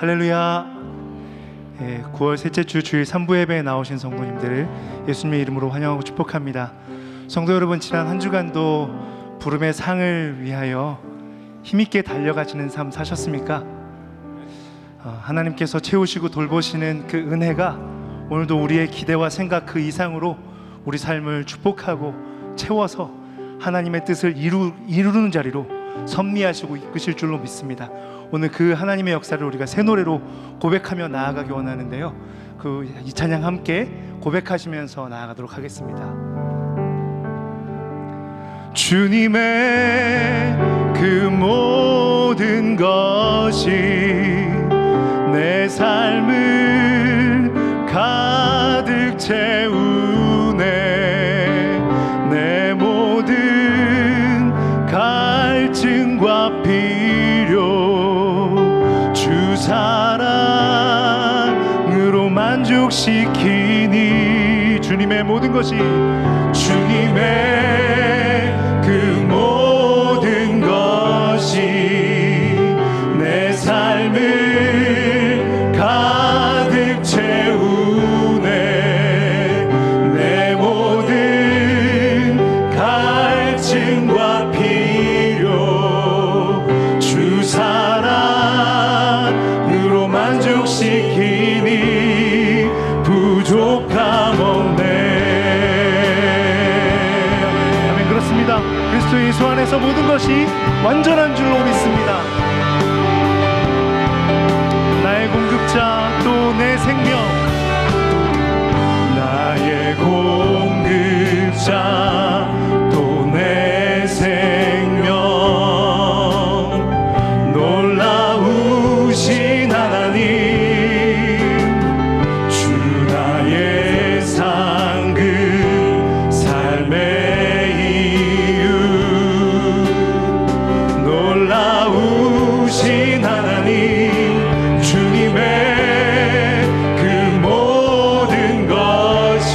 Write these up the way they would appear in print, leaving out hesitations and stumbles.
할렐루야. 9월 셋째 주 주일 3부 예배에 나오신 성도님들을 예수님의 이름으로 환영하고 축복합니다. 성도 여러분, 지난 한 주간도 부름의 상을 위하여 힘있게 달려가시는 삶 사셨습니까? 하나님께서 채우시고 돌보시는 그 은혜가 오늘도 우리의 기대와 생각 그 이상으로 우리 삶을 축복하고 채워서 하나님의 뜻을 이루는 자리로 섭리하시고 이끄실 줄로 믿습니다. 오늘 그 하나님의 역사를 우리가 새 노래로 고백하며 나아가기 원하는데요, 이 찬양 함께 고백하시면서 나아가도록 하겠습니다. 주님의 그 모든 것이 내 삶을 가득 채우네. 내 모든 갈증과 필요 주 사랑으로 만족시키니. 주님의 모든 것이, 주님의 그 모든 것이 내 삶을 가득 채우네. 내 모든 갈증과 필요 주 사랑으로 만족시키니 부족함 없네. 아멘. 그렇습니다. 그리스도 예수 안에서 모든 것이 완전한 줄로 믿습니다. 나의 공급자 또 내 생명, 나의 공급자 또 내 생명, 놀라우신 하나님, 주 나의 상급 삶의 이유, 놀라우신 하나님, 주님의 그 모든 것이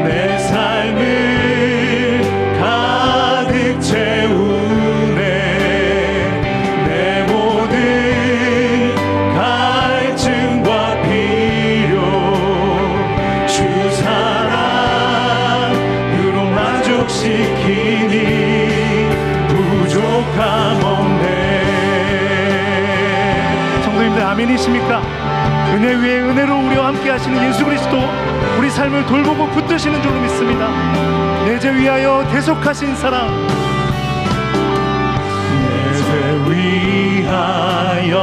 내 삶을 가득 채우네. 내 모든 갈증과 필요 주 사랑으로 만족시키니 부족함 없네. 성도님들 아멘이십니까? 은혜 위에 은혜로 우리와 함께 하시는 예수 그리스도, 우리 삶을 돌보고 붙드시는 줄로 믿습니다. 내 죄 위하여 대속하신 사랑, 내 죄 위하여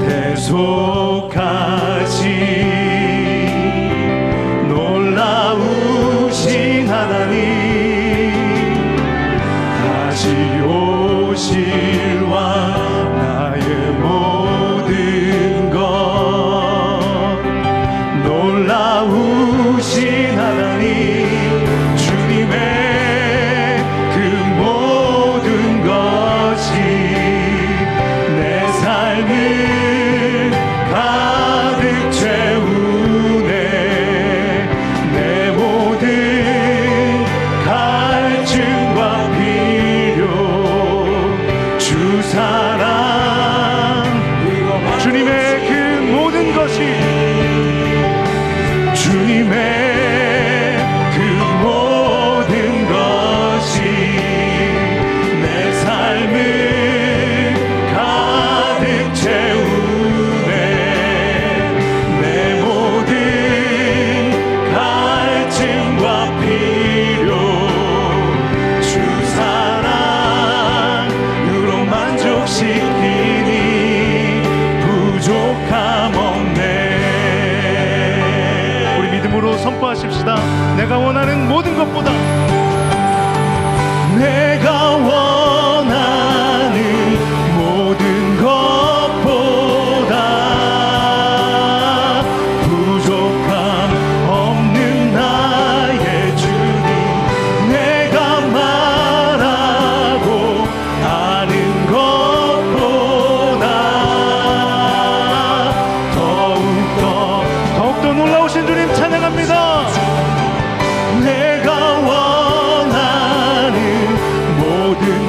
대속하신 놀라우신 하나님, 다시 오실 왕, 나의 모든 것, 놀라우신 하나님, 주님의 그 모든 것이 내 삶을 가득 채우네. 내 모든 갈증과 필요 주 사랑, 주님의 그 모든 것이, 주님의 그 모든 것이 내 삶을 가득 채우네. 내 모든 갈증과 필요 주 사랑으로 만족시키니 부족함 없네. 우리 믿음으로 선포하십시다. 내가 원하는 모든 것보다, 내가 원하는 모든 것보다 부족함 없는 나의 주님, 내가 말하고 아는 것보다 더욱더 놀라우신 주님 찬양합니다. 내가 원하는 모든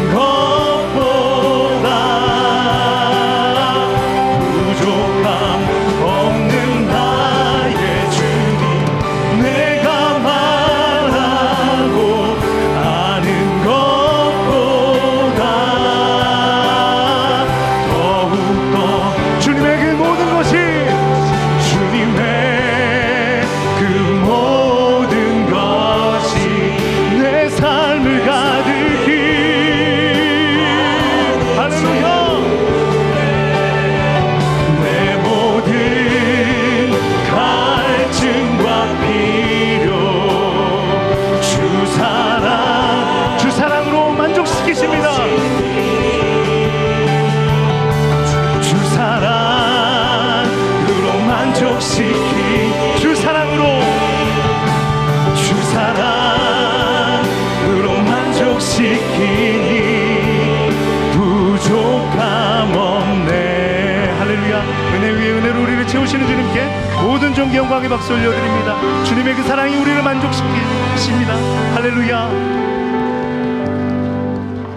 채우시는 주님께 모든 존귀 영광의 박수 올려드립니다. 주님의 그 사랑이 우리를 만족시키십니다. 할렐루야.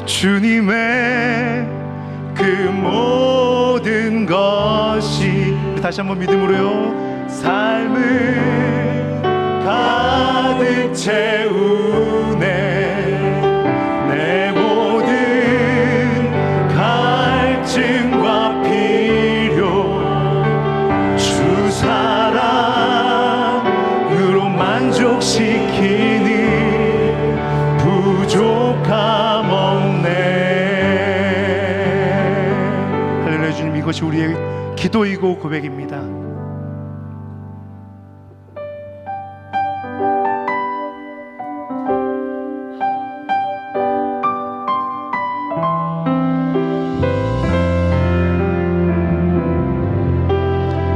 주님의 그 모든 것이, 다시 한번 믿음으로요, 삶을 가득 채우네. 내 모든 갈증과 필요 주 사랑으로 만족시키니 부족함 없네. 할렐루야. 주님, 이것이 우리의 기도이고 고백입니다.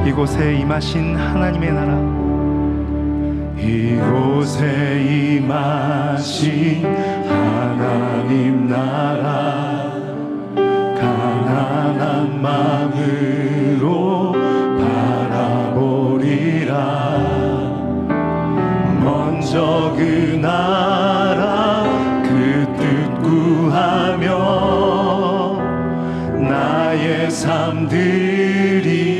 이곳에 임하신 하나님의 나라, 이곳에 임하신 하나님 나라, 가난한 마음으로 바라보리라. 먼저 그 나라 그 뜻 구하며 나의 삶 드리리.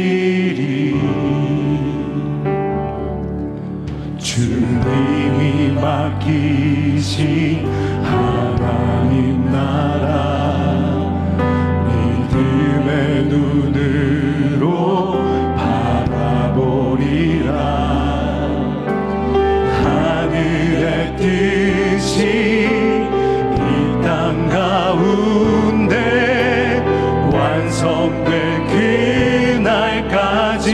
주님이 맡기신 하나님 나라, 믿음의 눈으로 바라보리라. 하늘의 뜻이 이 땅 가운데 완성될 그날까지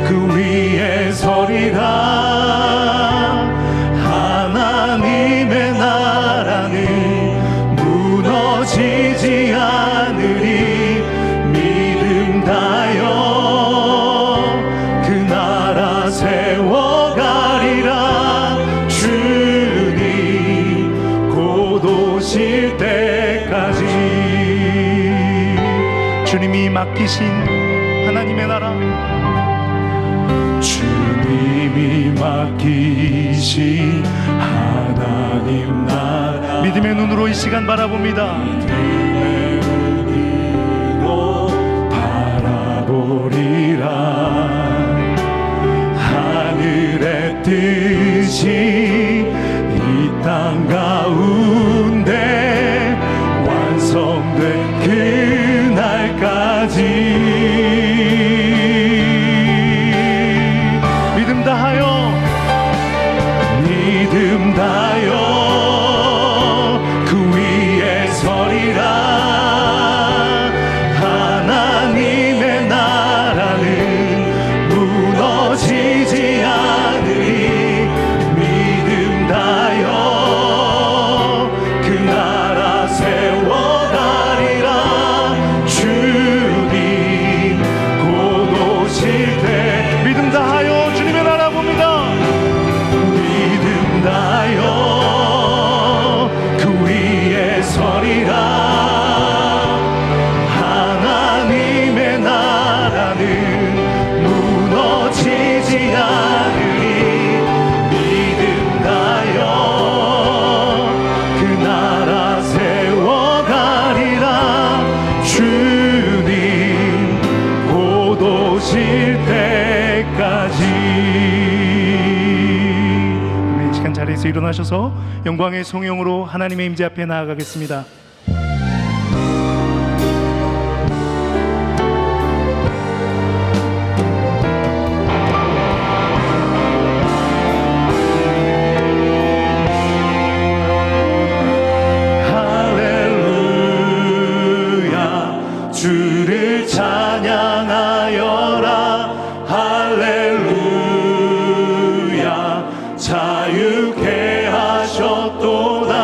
그 위에 서리라. 하나님의 나라는 무너지지 않으리. 믿음 다여 그 나라 세워가리라. 주님 곧 오실 때까지. 주님이 맡기신 하나님의 나라, 주님이 맡기신 하나님 나라, 믿음의 눈으로 이 시간 바라봅니다. 믿음의 눈으로 바라보리라. 하늘의 뜻이 이 땅 가운데 완성된 그날까지 믿음 다여 그 위에 서리라. 하나님의 나라는 무너지지 않으리. 믿음 다여 그 나라 세워가리라. 주님 곧 오실 때 믿음 다하여 주님의 나라 봅니다. 믿음 다여 그 위에 서리라. 하나님의 나라는 무너지지 않으리. 믿음 다여 그 나라 세워가리라. 주님 곧 오실 때까지. 자리에서 일어나셔서 영광의 송영으로 하나님의 임재 앞에 나아가겠습니다. 할렐루야. 주를 찬양하여라. 할렐루야. 자유케 하셨도다.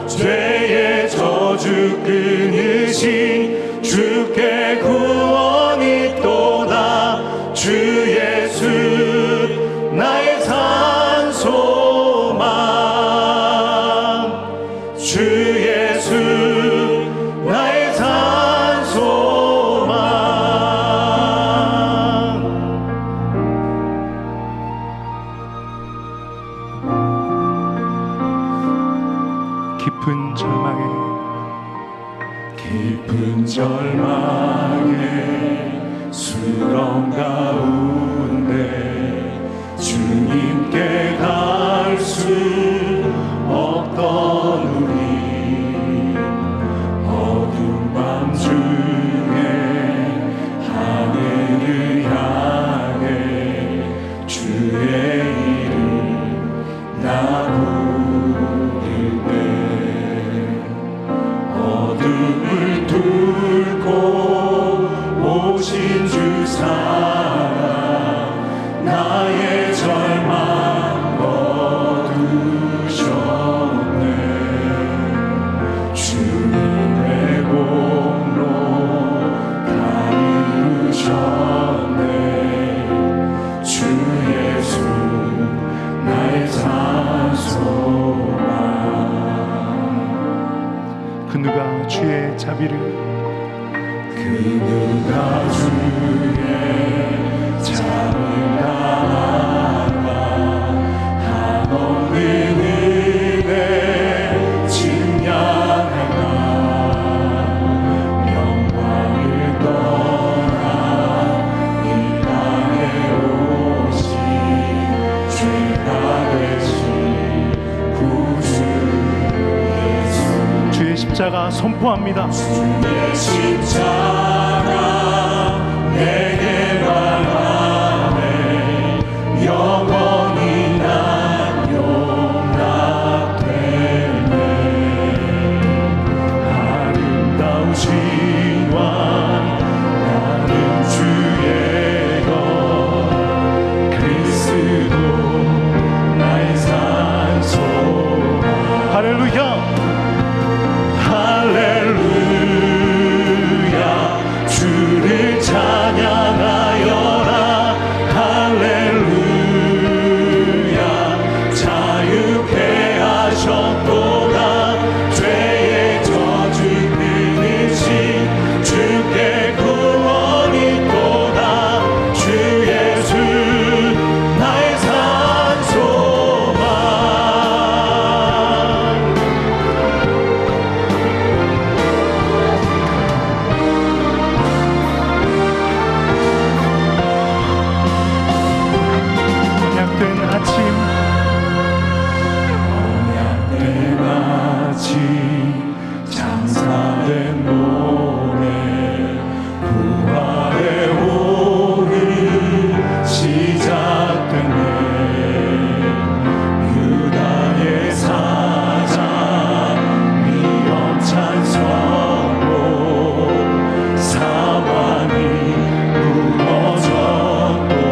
죄의 저 깊은 절망에 수렁 가운데 주님께 갈 수 없던 우리 어두운 밤 중에 하늘을 향해 주의 이름 나 부를 때 어둠을 뚫고 오신 주 사랑 나의 절망 거두셨네 주님의 공로 다 이루셨네 주 예수 나의 산소망 그 누가 주의 자비를 그 누가 주의 잠을 당하나 한없는 은혜 증량할까 영광을 떠나 이 땅에 오신 죄가 되신 구주 예수 주의 십자가 선포합니다. 주의 십자가 내게 말하네 영원히 난 용납되네 아름다우신 왕 나는 주의 것 그리스도 나의 산소망 할렐루야. 할렐루야 주를 찬양하여라 할렐루야 자유케 하셨도다 죄의 저주 끊으신 주께 구원 있도다 주 예수 나의 산소망 언약된 아침 언약된 아침 장사된 몸에 부활의 오늘 시작되네 유다의 사장 위험찬 선고 사망이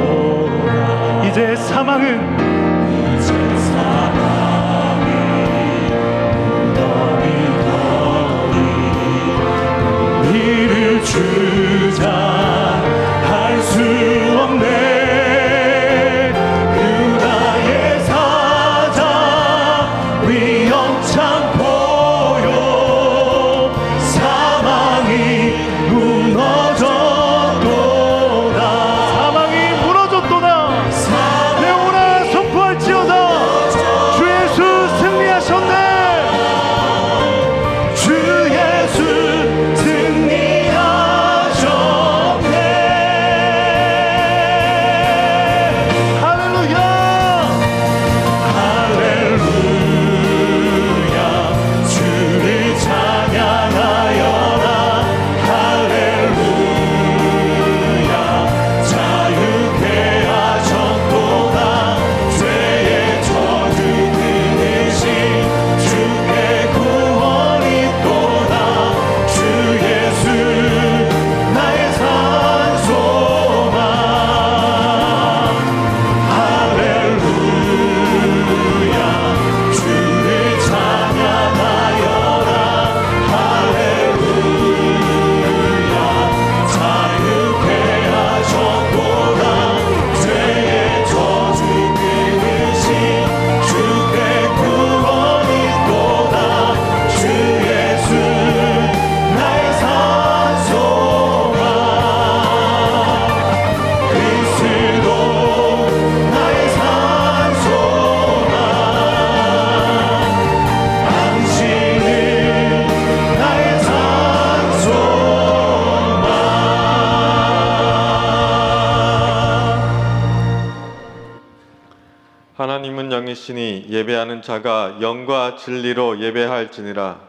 무너졌도다 이제 사망은 이제 사랑이 무덤이 더니 이를 주장할 수 없네 유다의 사자 위험찬 포효 사망이 무너졌도다 사망이 무너졌도다. 내오라 선포할지어다. 주 예수 승리하셨네. 주 예수 승리하셨네 할렐루야 할렐루야 자가 영과 진리로 예배할지니라.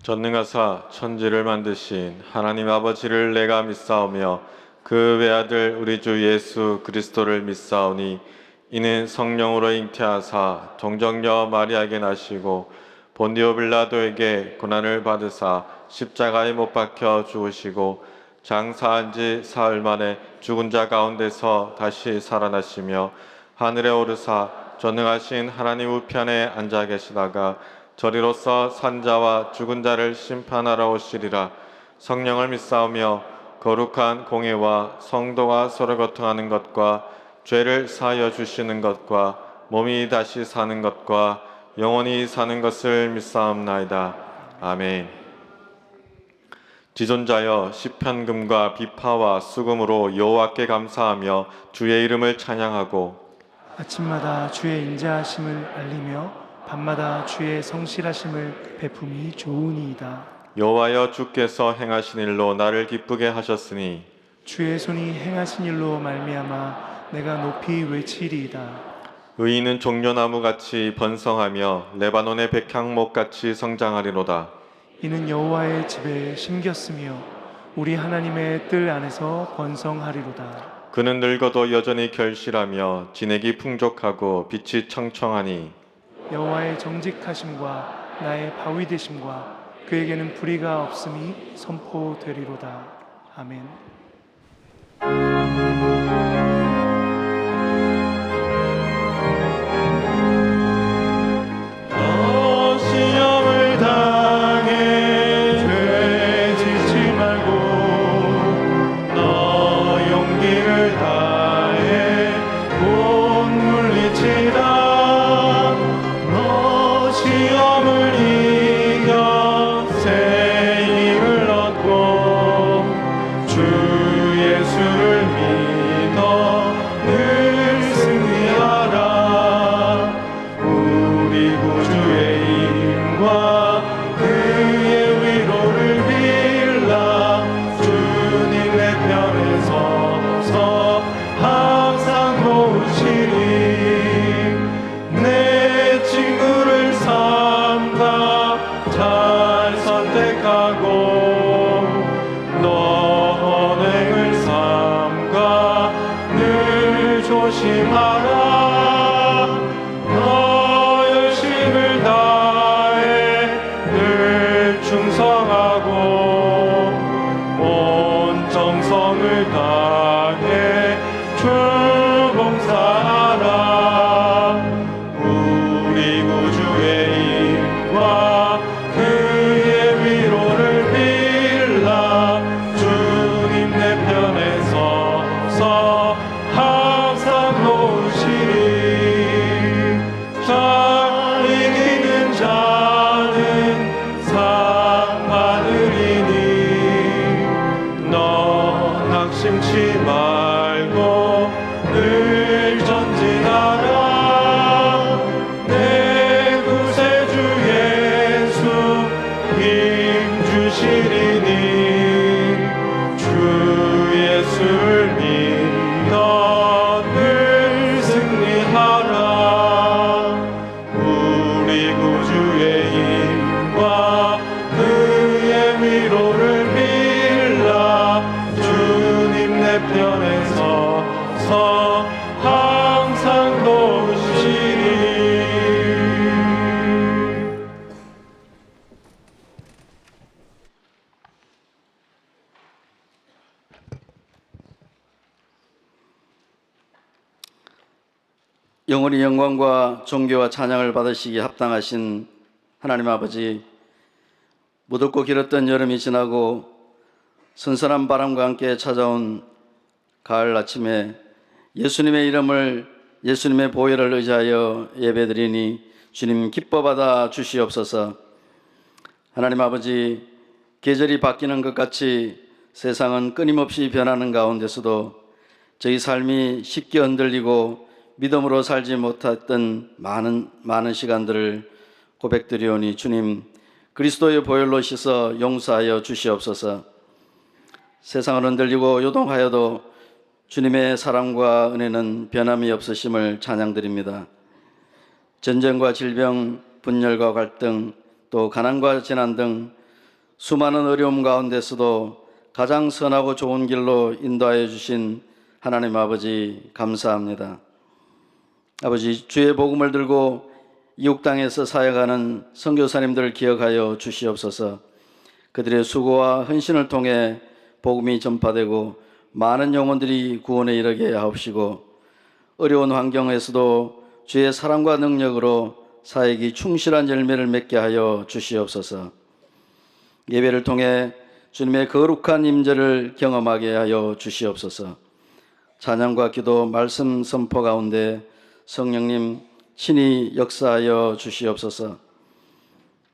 전능하사 천지를 만드신 하나님 아버지를 내가 믿사오며 그 외아들 우리 주 예수 그리스도를 믿사오니 이는 성령으로 잉태하사 동정녀 마리아에게 나시고 본디오 빌라도에게 고난을 받으사 십자가에 못 박혀 죽으시고 장사한 지 사흘 만에 죽은 자 가운데서 다시 살아나시며 하늘에 오르사 전능하신 하나님 우편에 앉아 계시다가 저리로서 산자와 죽은 자를 심판하러 오시리라. 성령을 믿사오며 거룩한 공예와 성도가 서로 교통하는 것과 죄를 사하여 주시는 것과 몸이 다시 사는 것과 영원히 사는 것을 믿사옵나이다. 아멘. 지존자여 시편금과 비파와 수금으로 여호와께 감사하며 주의 이름을 찬양하고 아침마다 주의 인자하심을 알리며 밤마다 주의 성실하심을 베품이 좋으니이다. 여호와여 주께서 행하신 일로 나를 기쁘게 하셨으니 주의 손이 행하신 일로 말미암아 내가 높이 외치리이다. 의인은 종려나무같이 번성하며 레바논의 백향목같이 성장하리로다. 이는 여호와의 집에 심겼으며 우리 하나님의 뜰 안에서 번성하리로다. 그는 늙어도 여전히 결실하며 진액이 풍족하고 빛이 청청하니 여호와의 정직하심과 나의 바위 되심과 그에게는 불의가 없음이 선포되리로다. 아멘. 너 시험을 당해 죄 짓지 말고 너 용기를 다해 못 물리치라. 너 시험을 이겨 새 힘을 얻고 주 예수를 믿어 늘 승리하라. 우리 구주의 힘과 그의 위로를 빌라. 주님 내 편에 서서 항상 도우시리. 내 친구를 삼가 잘 선택하고 너 언행을 삼가 늘 조심하라. 너 열심을 다해 늘 충성하고 온 정성을 다해 주 봉사하라. 우리 구주의 힘과 그의 위로를 빌라. 주님 내 편에 서서 항상 도우시리. 자 이기는 자는 상 받으리니 너 낙심치 말고 늘 전진하라. 내 구세주 예수 힘 주시리니 주 예수를 믿어 늘 승리하라. 우리 구주의 힘과 그의 위로를 빌라. 주님 내 편에 서서 항상 도우시리. 영원히 영광과 존귀와 찬양을 받으시기에 합당하신 하나님 아버지, 무덥고 길었던 여름이 지나고 선선한 바람과 함께 찾아온 가을 아침에 예수님의 이름을, 예수님의 보혈을 의지하여 예배드리니 주님 기뻐 받아 주시옵소서. 하나님 아버지, 계절이 바뀌는 것 같이 세상은 끊임없이 변하는 가운데서도 저희 삶이 쉽게 흔들리고 믿음으로 살지 못했던 많은 시간들을 고백드리오니 주님 그리스도의 보혈로 씻어 용서하여 주시옵소서. 세상을 흔들리고 요동하여도 주님의 사랑과 은혜는 변함이 없으심을 찬양드립니다. 전쟁과 질병, 분열과 갈등, 또 가난과 재난 등 수많은 어려움 가운데서도 가장 선하고 좋은 길로 인도하여 주신 하나님 아버지 감사합니다. 아버지, 주의 복음을 들고 이웃 땅에서 사역하는 선교사님들을 기억하여 주시옵소서. 그들의 수고와 헌신을 통해 복음이 전파되고 많은 영혼들이 구원에 이르게 하옵시고 어려운 환경에서도 주의 사랑과 능력으로 사역이 충실한 열매를 맺게 하여 주시옵소서. 예배를 통해 주님의 거룩한 임재를 경험하게 하여 주시옵소서. 찬양과 기도, 말씀 선포 가운데 성령님 친히 역사하여 주시옵소서.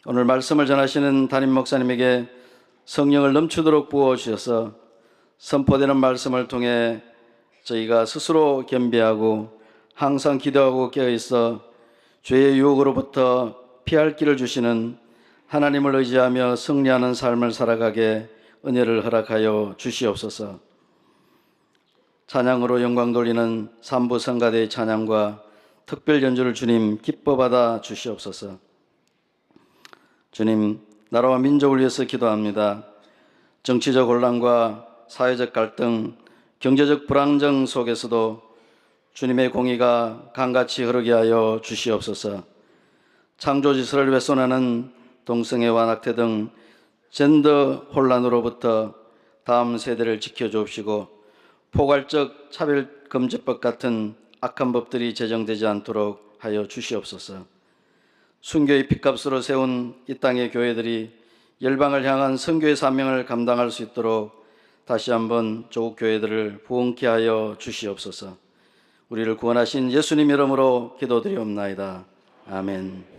오늘 말씀을 전하시는 담임 목사님에게 성령을 넘치도록 부어주셔서 선포되는 말씀을 통해 저희가 스스로 겸비하고 항상 기도하고 깨어있어 죄의 유혹으로부터 피할 길을 주시는 하나님을 의지하며 승리하는 삶을 살아가게 은혜를 허락하여 주시옵소서. 찬양으로 영광 돌리는 삼부 성가대의 찬양과 특별 연주를 주님 기뻐 받아 주시옵소서. 주님, 나라와 민족을 위해서 기도합니다. 정치적 혼란과 사회적 갈등, 경제적 불안정 속에서도 주님의 공의가 강같이 흐르게 하여 주시옵소서. 창조 질서를 훼손하는 동성애와 낙태 등 젠더 혼란으로부터 다음 세대를 지켜주옵시고 포괄적 차별금지법 같은 악한 법들이 제정되지 않도록 하여 주시옵소서. 순교의 핏값으로 세운 이 땅의 교회들이 열방을 향한 선교의 사명을 감당할 수 있도록 다시 한번 조국 교회들을 부흥케 하여 주시옵소서. 우리를 구원하신 예수님 이름으로 기도드리옵나이다. 아멘.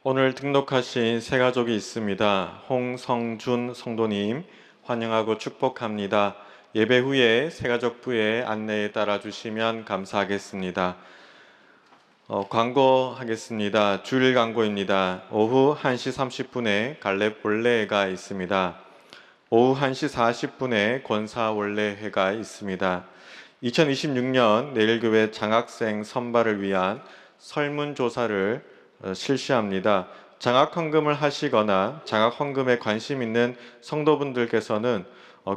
오늘 등록하신 새 가족이 있습니다. 홍성준 성도님 환영하고 축복합니다. 예배 후에 새 가족부의 안내에 따라 주시면 감사하겠습니다. 광고하겠습니다. 주일 광고입니다. 오후 1시 30분에 갈렙 원래회가 있습니다. 오후 1시 40분에 권사 원래회가 있습니다. 2026년 내일교회 장학생 선발을 위한 설문조사를 실시합니다. 장학헌금을 하시거나 장학헌금에 관심 있는 성도분들께서는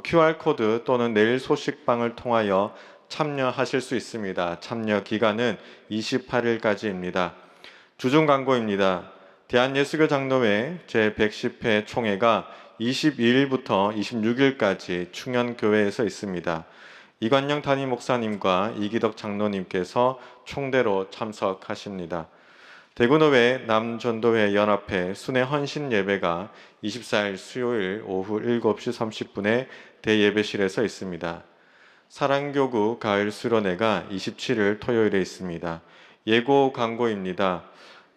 QR코드 또는 내일 소식방을 통하여 참여하실 수 있습니다. 참여 기간은 28일까지입니다. 주중 광고입니다. 대한예수교 장로회 제110회 총회가 22일부터 26일까지 충현교회에서 있습니다. 이관영 담임 목사님과 이기덕 장로님께서 총대로 참석하십니다. 대구노회 남전도회 연합회 순회 헌신 예배가 24일 수요일 오후 7시 30분에 대예배실에서 있습니다. 사랑교구 가을 수련회가 27일 토요일에 있습니다. 예고 광고입니다.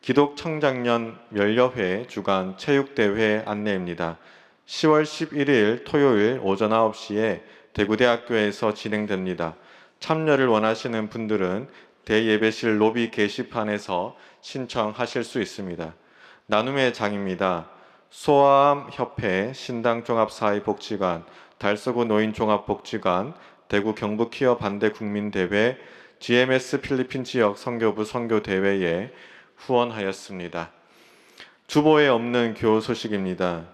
기독청장년 멸려회 주간 체육대회 안내입니다. 10월 11일 토요일 오전 9시에 대구대학교에서 진행됩니다. 참여를 원하시는 분들은 대예배실 로비 게시판에서 신청하실 수 있습니다. 나눔의 장입니다. 소아암협회, 신당종합사회복지관, 달서구 노인종합복지관, 대구 경북키어 반대국민대회, GMS 필리핀 지역 선교부 선교대회에 후원하였습니다. 주보에 없는 교우 소식입니다.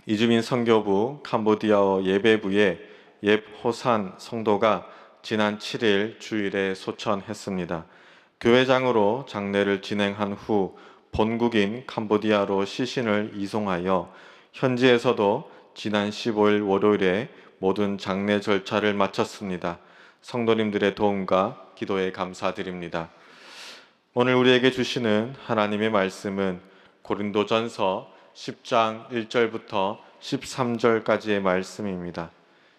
이주민 선교부 캄보디아어 예배부의 옙호산 성도가 지난 7일 주일에 소천했습니다. 교회장으로 장례를 진행한 후 본국인 캄보디아로 시신을 이송하여 현지에서도 지난 15일 월요일에 모든 장례 절차를 마쳤습니다. 성도님들의 도움과 기도에 감사드립니다. 오늘 우리에게 주시는 하나님의 말씀은 고린도전서 10장 1절부터 13절까지의 말씀입니다.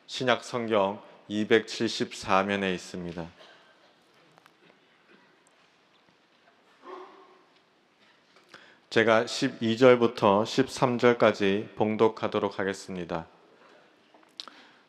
신약 성경 274면에 있습니다. 제가 12절부터 13절까지 봉독하도록 하겠습니다.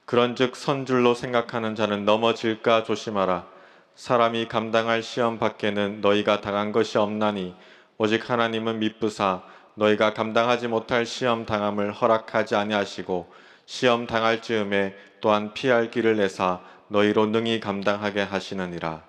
그런즉 선줄로 생각하는 자는 넘어질까 조심하라. 사람이 감당할 시험 밖에는 너희가 당한 것이 없나니 오직 하나님은 미쁘사 너희가 감당하지 못할 시험 당함을 허락하지 아니하시고 시험 당할 즈음에 또한 피할 길을 내사 너희로 능히 감당하게 하시느니라.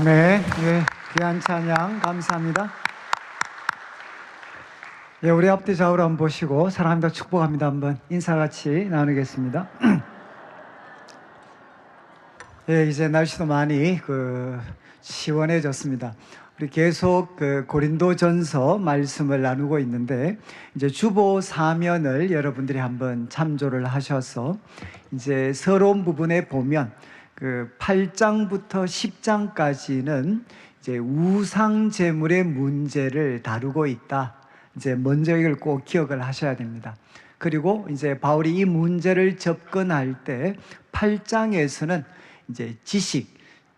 네, 예, 귀한 찬양 감사합니다. 예, 우리 앞뒤 좌우로 한번 보시고 사랑합니다, 축복합니다 한번 인사 같이 나누겠습니다. 예, 이제 날씨도 많이 시원해졌습니다. 우리 계속 고린도전서 말씀을 나누고 있는데 이제 주보 사면을 여러분들이 한번 참조를 하셔서 이제 서론 부분에 보면 8장부터 10장까지는 이제 우상 제물의 문제를 다루고 있다. 이제 먼저 이걸 꼭 기억을 하셔야 됩니다. 그리고 이제 바울이 이 문제를 접근할 때 8장에서는 이제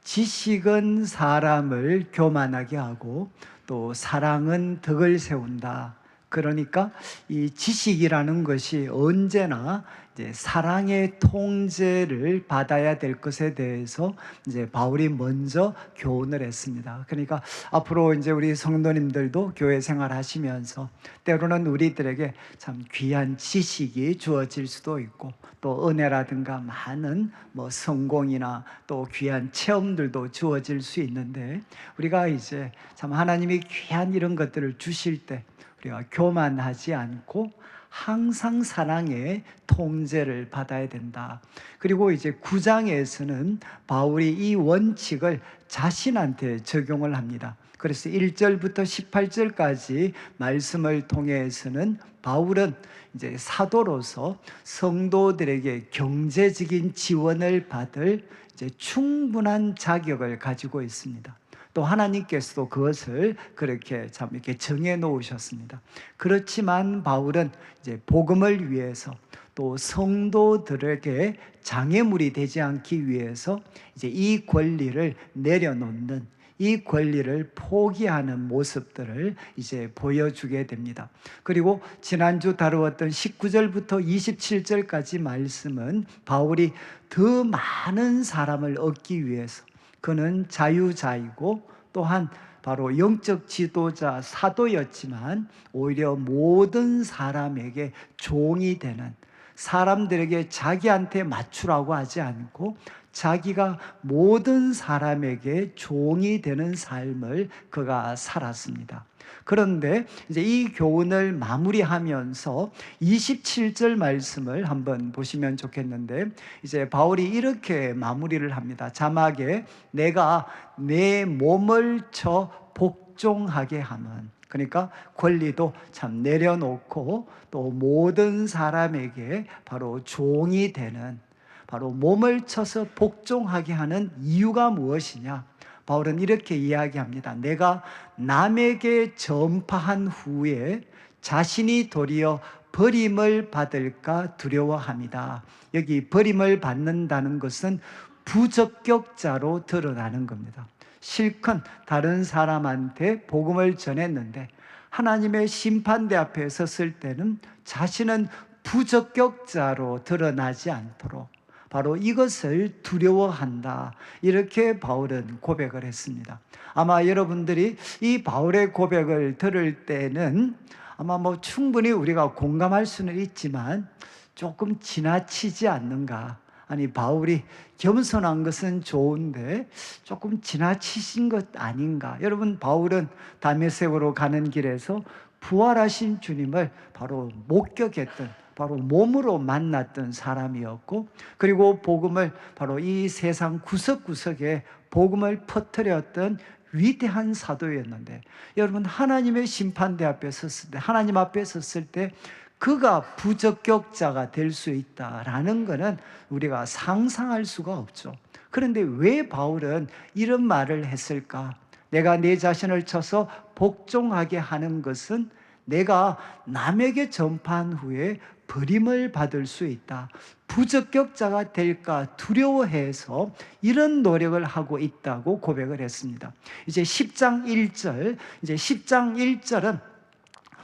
지식은 사람을 교만하게 하고 또 사랑은 덕을 세운다. 그러니까 이 지식이라는 것이 언제나 이제 사랑의 통제를 받아야 될 것에 대해서 이제 바울이 먼저 교훈을 했습니다. 그러니까 앞으로 이제 우리 성도님들도 교회 생활하시면서 때로는 우리들에게 참 귀한 지식이 주어질 수도 있고 또 은혜라든가 많은 성공이나 또 귀한 체험들도 주어질 수 있는데 우리가 이제 참 하나님이 귀한 이런 것들을 주실 때 우리가 교만하지 않고 항상 사랑의 통제를 받아야 된다. 그리고 이제 9장에서는 바울이 이 원칙을 자신한테 적용을 합니다. 그래서 1절부터 18절까지 말씀을 통해서는 바울은 이제 사도로서 성도들에게 경제적인 지원을 받을 이제 충분한 자격을 가지고 있습니다. 또 하나님께서도 그것을 그렇게 참 이렇게 정해 놓으셨습니다. 그렇지만 바울은 이제 복음을 위해서 또 성도들에게 장애물이 되지 않기 위해서 이제 이 권리를 내려놓는, 이 권리를 포기하는 모습들을 이제 보여주게 됩니다. 그리고 지난주 다루었던 19절부터 27절까지 말씀은 바울이 더 많은 사람을 얻기 위해서 그는 자유자이고 또한 바로 영적 지도자 사도였지만 오히려 모든 사람에게 종이 되는, 사람들에게 자기한테 맞추라고 하지 않고 자기가 모든 사람에게 종이 되는 삶을 그가 살았습니다. 그런데 이제 이 교훈을 마무리하면서 27절 말씀을 한번 보시면 좋겠는데 이제 바울이 이렇게 마무리를 합니다. 자막에 내가 내 몸을 쳐 복종하게 하는, 그러니까 권리도 참 내려놓고 또 모든 사람에게 바로 종이 되는, 바로 몸을 쳐서 복종하게 하는 이유가 무엇이냐? 바울은 이렇게 이야기합니다. 내가 남에게 전파한 후에 자신이 도리어 버림을 받을까 두려워합니다. 여기 버림을 받는다는 것은 부적격자로 드러나는 겁니다. 실컷 다른 사람한테 복음을 전했는데 하나님의 심판대 앞에 섰을 때는 자신은 부적격자로 드러나지 않도록 바로 이것을 두려워한다. 이렇게 바울은 고백을 했습니다. 아마 여러분들이 이 바울의 고백을 들을 때는 아마 충분히 우리가 공감할 수는 있지만 조금 지나치지 않는가? 아니, 바울이 겸손한 것은 좋은데 조금 지나치신 것 아닌가? 여러분, 바울은 다메섹으로 가는 길에서 부활하신 주님을 바로 목격했던, 바로 몸으로 만났던 사람이었고, 그리고 복음을 바로 이 세상 구석구석에 복음을 퍼뜨렸던 위대한 사도였는데, 여러분, 하나님의 심판대 앞에 섰을 때, 하나님 앞에 섰을 때 그가 부적격자가 될 수 있다라는 것은 우리가 상상할 수가 없죠. 그런데 왜 바울은 이런 말을 했을까? 내가 내 자신을 쳐서 복종하게 하는 것은 내가 남에게 전파한 후에 버림을 받을 수 있다, 부적격자가 될까 두려워해서 이런 노력을 하고 있다고 고백을 했습니다. 이제 10장 1절, 이제 10장 1절은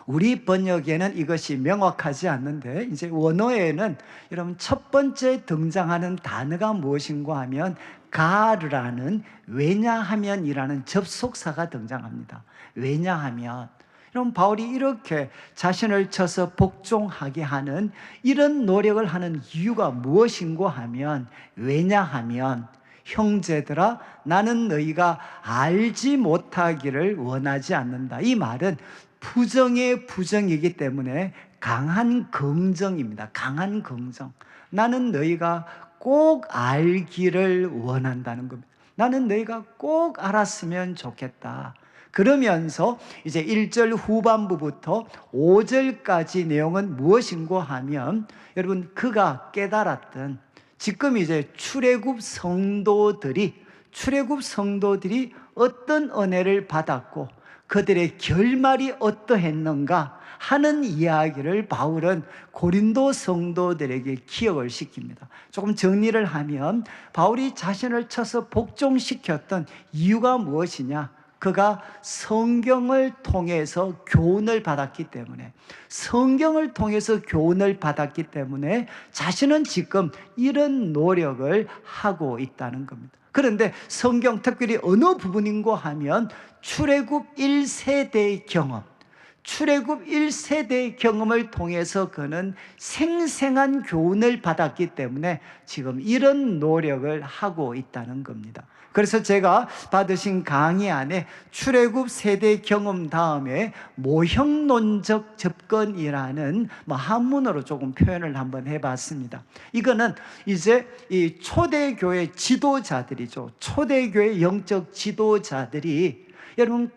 우리 번역에는 이것이 명확하지 않는데 이제 원어에는 여러분 첫 번째 등장하는 단어가 무엇인가 하면 가르라는 왜냐하면이라는 접속사가 등장합니다. 왜냐하면, 그럼 바울이 이렇게 자신을 쳐서 복종하게 하는 이런 노력을 하는 이유가 무엇인가 하면, 왜냐하면 형제들아 나는 너희가 알지 못하기를 원하지 않는다. 이 말은 부정의 부정이기 때문에 강한 긍정입니다. 강한 긍정. 나는 너희가 꼭 알기를 원한다는 겁니다. 나는 너희가 꼭 알았으면 좋겠다. 그러면서 이제 1절 후반부부터 5절까지 내용은 무엇인고 하면 여러분 그가 깨달았던 지금 이제 출애굽 성도들이 어떤 은혜를 받았고 그들의 결말이 어떠했는가 하는 이야기를 바울은 고린도 성도들에게 기억을 시킵니다. 조금 정리를 하면 바울이 자신을 쳐서 복종시켰던 이유가 무엇이냐? 그가 성경을 통해서 교훈을 받았기 때문에 자신은 지금 이런 노력을 하고 있다는 겁니다. 그런데 성경 특별히 어느 부분인고 하면 출애굽 1세대의 경험을 통해서 그는 생생한 교훈을 받았기 때문에 지금 이런 노력을 하고 있다는 겁니다. 그래서 제가 받으신 강의 안에 출애굽 세대 경험 다음에 모형론적 접근이라는 한문으로 조금 표현을 한번 해봤습니다. 이거는 이제 이 초대교회 지도자들이죠. 초대교회 영적 지도자들이 여러분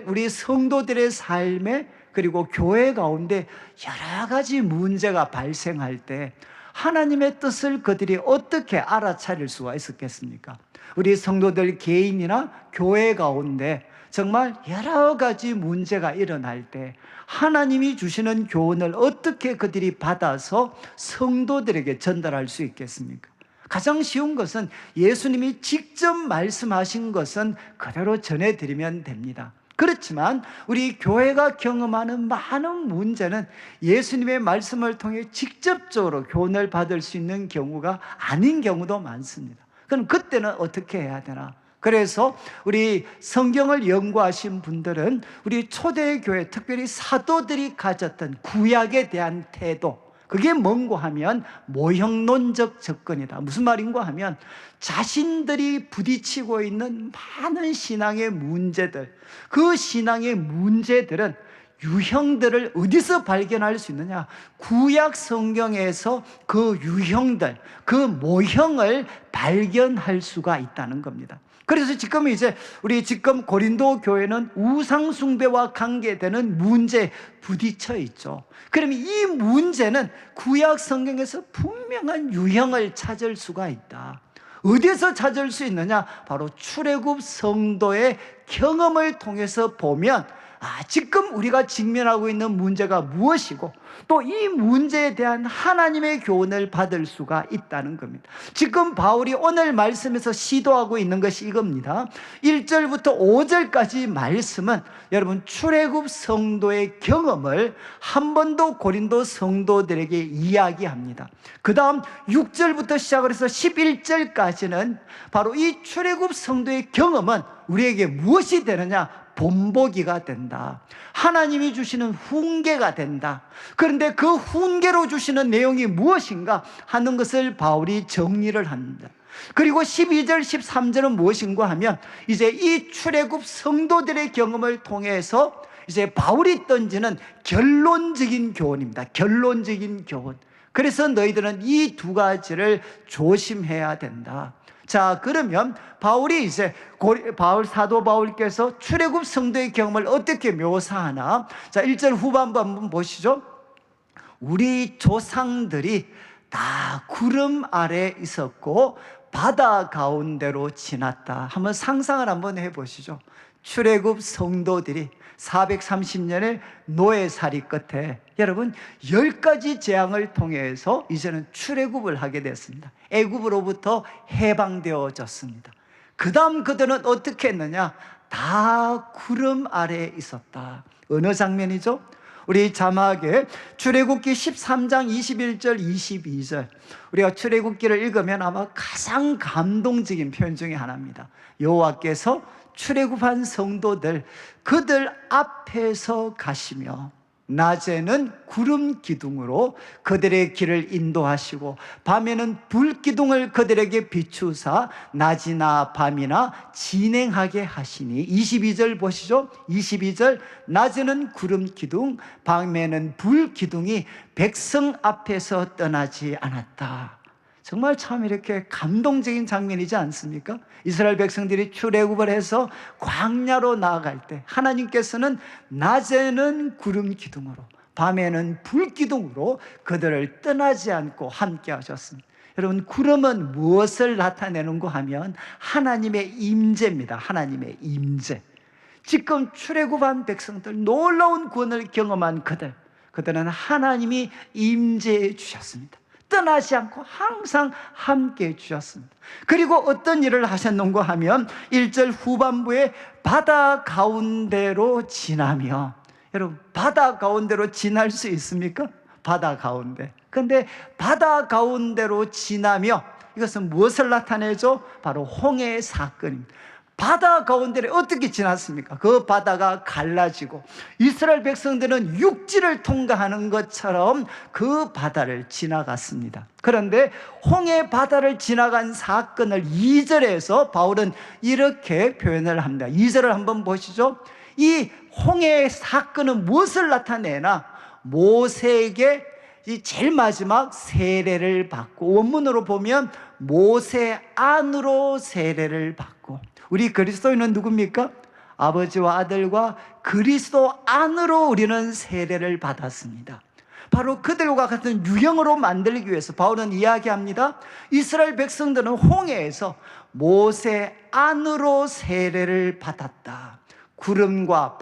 우리 성도들의 삶에 그리고 교회 가운데 여러 가지 문제가 발생할 때 하나님의 뜻을 그들이 어떻게 알아차릴 수가 있었겠습니까? 우리 성도들 개인이나 교회 가운데 정말 여러 가지 문제가 일어날 때 하나님이 주시는 교훈을 어떻게 그들이 받아서 성도들에게 전달할 수 있겠습니까? 가장 쉬운 것은 예수님이 직접 말씀하신 것은 그대로 전해드리면 됩니다. 그렇지만 우리 교회가 경험하는 많은 문제는 예수님의 말씀을 통해 직접적으로 교훈을 받을 수 있는 경우가 아닌 경우도 많습니다. 그럼 그때는 어떻게 해야 되나? 그래서 우리 성경을 연구하신 분들은 우리 초대교회 특별히 사도들이 가졌던 구약에 대한 태도, 그게 뭔고 하면 모형론적 접근이다. 무슨 말인고 하면 자신들이 부딪히고 있는 많은 신앙의 문제들, 그 신앙의 문제들은 유형들을 어디서 발견할 수 있느냐? 구약 성경에서 그 유형들, 그 모형을 발견할 수가 있다는 겁니다. 그래서 지금 우리 고린도 교회는 우상 숭배와 관계되는 문제에 부딪혀 있죠. 그러면 이 문제는 구약 성경에서 분명한 유형을 찾을 수가 있다. 어디서 찾을 수 있느냐? 바로 출애굽 성도의 경험을 통해서 보면 지금 우리가 직면하고 있는 문제가 무엇이고 또 이 문제에 대한 하나님의 교훈을 받을 수가 있다는 겁니다. 지금 바울이 오늘 말씀에서 시도하고 있는 것이 이겁니다. 1절부터 5절까지 말씀은 여러분 출애굽 성도의 경험을 한 번 더 고린도 성도들에게 이야기합니다. 그 다음 6절부터 시작을 해서 11절까지는 바로 이 출애굽 성도의 경험은 우리에게 무엇이 되느냐? 본보기가 된다. 하나님이 주시는 훈계가 된다. 그런데 그 훈계로 주시는 내용이 무엇인가 하는 것을 바울이 정리를 합니다. 그리고 12절, 13절은 무엇인가 하면 이제 이 출애굽 성도들의 경험을 통해서 이제 바울이 던지는 결론적인 교훈입니다. 결론적인 교훈. 그래서 너희들은 이 두 가지를 조심해야 된다. 자, 그러면 바울이 사도 바울께서 출애굽 성도의 경험을 어떻게 묘사하나? 자, 1절 후반부 한번 보시죠. 우리 조상들이 다 구름 아래 있었고 바다 가운데로 지났다. 한번 상상을 한번 해보시죠. 출애굽 성도들이 430년의 노예살이 끝에 여러분 10가지 재앙을 통해서 이제는 출애굽을 하게 됐습니다. 애굽으로부터 해방되어졌습니다. 그 다음 그들은 어떻게 했느냐? 다 구름 아래에 있었다. 어느 장면이죠? 우리 자막에 출애굽기 13장 21절 22절, 우리가 출애굽기를 읽으면 아마 가장 감동적인 표현 중에 하나입니다. 여호와께서 출애굽한 성도들 그들 앞에서 가시며 낮에는 구름 기둥으로 그들의 길을 인도하시고 밤에는 불 기둥을 그들에게 비추사 낮이나 밤이나 진행하게 하시니. 22절 보시죠. 22절, 낮에는 구름 기둥, 밤에는 불 기둥이 백성 앞에서 떠나지 않았다. 정말 참 이렇게 감동적인 장면이지 않습니까? 이스라엘 백성들이 출애굽을 해서 광야로 나아갈 때 하나님께서는 낮에는 구름 기둥으로, 밤에는 불 기둥으로 그들을 떠나지 않고 함께 하셨습니다. 여러분, 구름은 무엇을 나타내는가 하면 하나님의 임재입니다. 하나님의 임재. 지금 출애굽한 백성들, 놀라운 구원을 경험한 그들은 하나님이 임재해 주셨습니다. 떠나지 않고 항상 함께 해주셨습니다. 그리고 어떤 일을 하셨는가 하면 1절 후반부에 바다 가운데로 지나며. 여러분, 바다 가운데로 지날 수 있습니까? 바다 가운데. 그런데 바다 가운데로 지나며, 이것은 무엇을 나타내죠? 바로 홍해의 사건입니다. 바다 가운데를 어떻게 지났습니까? 그 바다가 갈라지고 이스라엘 백성들은 육지를 통과하는 것처럼 그 바다를 지나갔습니다. 그런데 홍해 바다를 지나간 사건을 2절에서 바울은 이렇게 표현을 합니다. 2절을 한번 보시죠. 이 홍해 사건은 무엇을 나타내나? 모세에게 이 제일 마지막 세례를 받고, 원문으로 보면 모세 안으로 세례를 받고. 우리 그리스도인은 누굽니까? 아버지와 아들과 그리스도 안으로 우리는 세례를 받았습니다. 바로 그들과 같은 유형으로 만들기 위해서 바울은 이야기합니다. 이스라엘 백성들은 홍해에서 모세 안으로 세례를 받았다. 구름과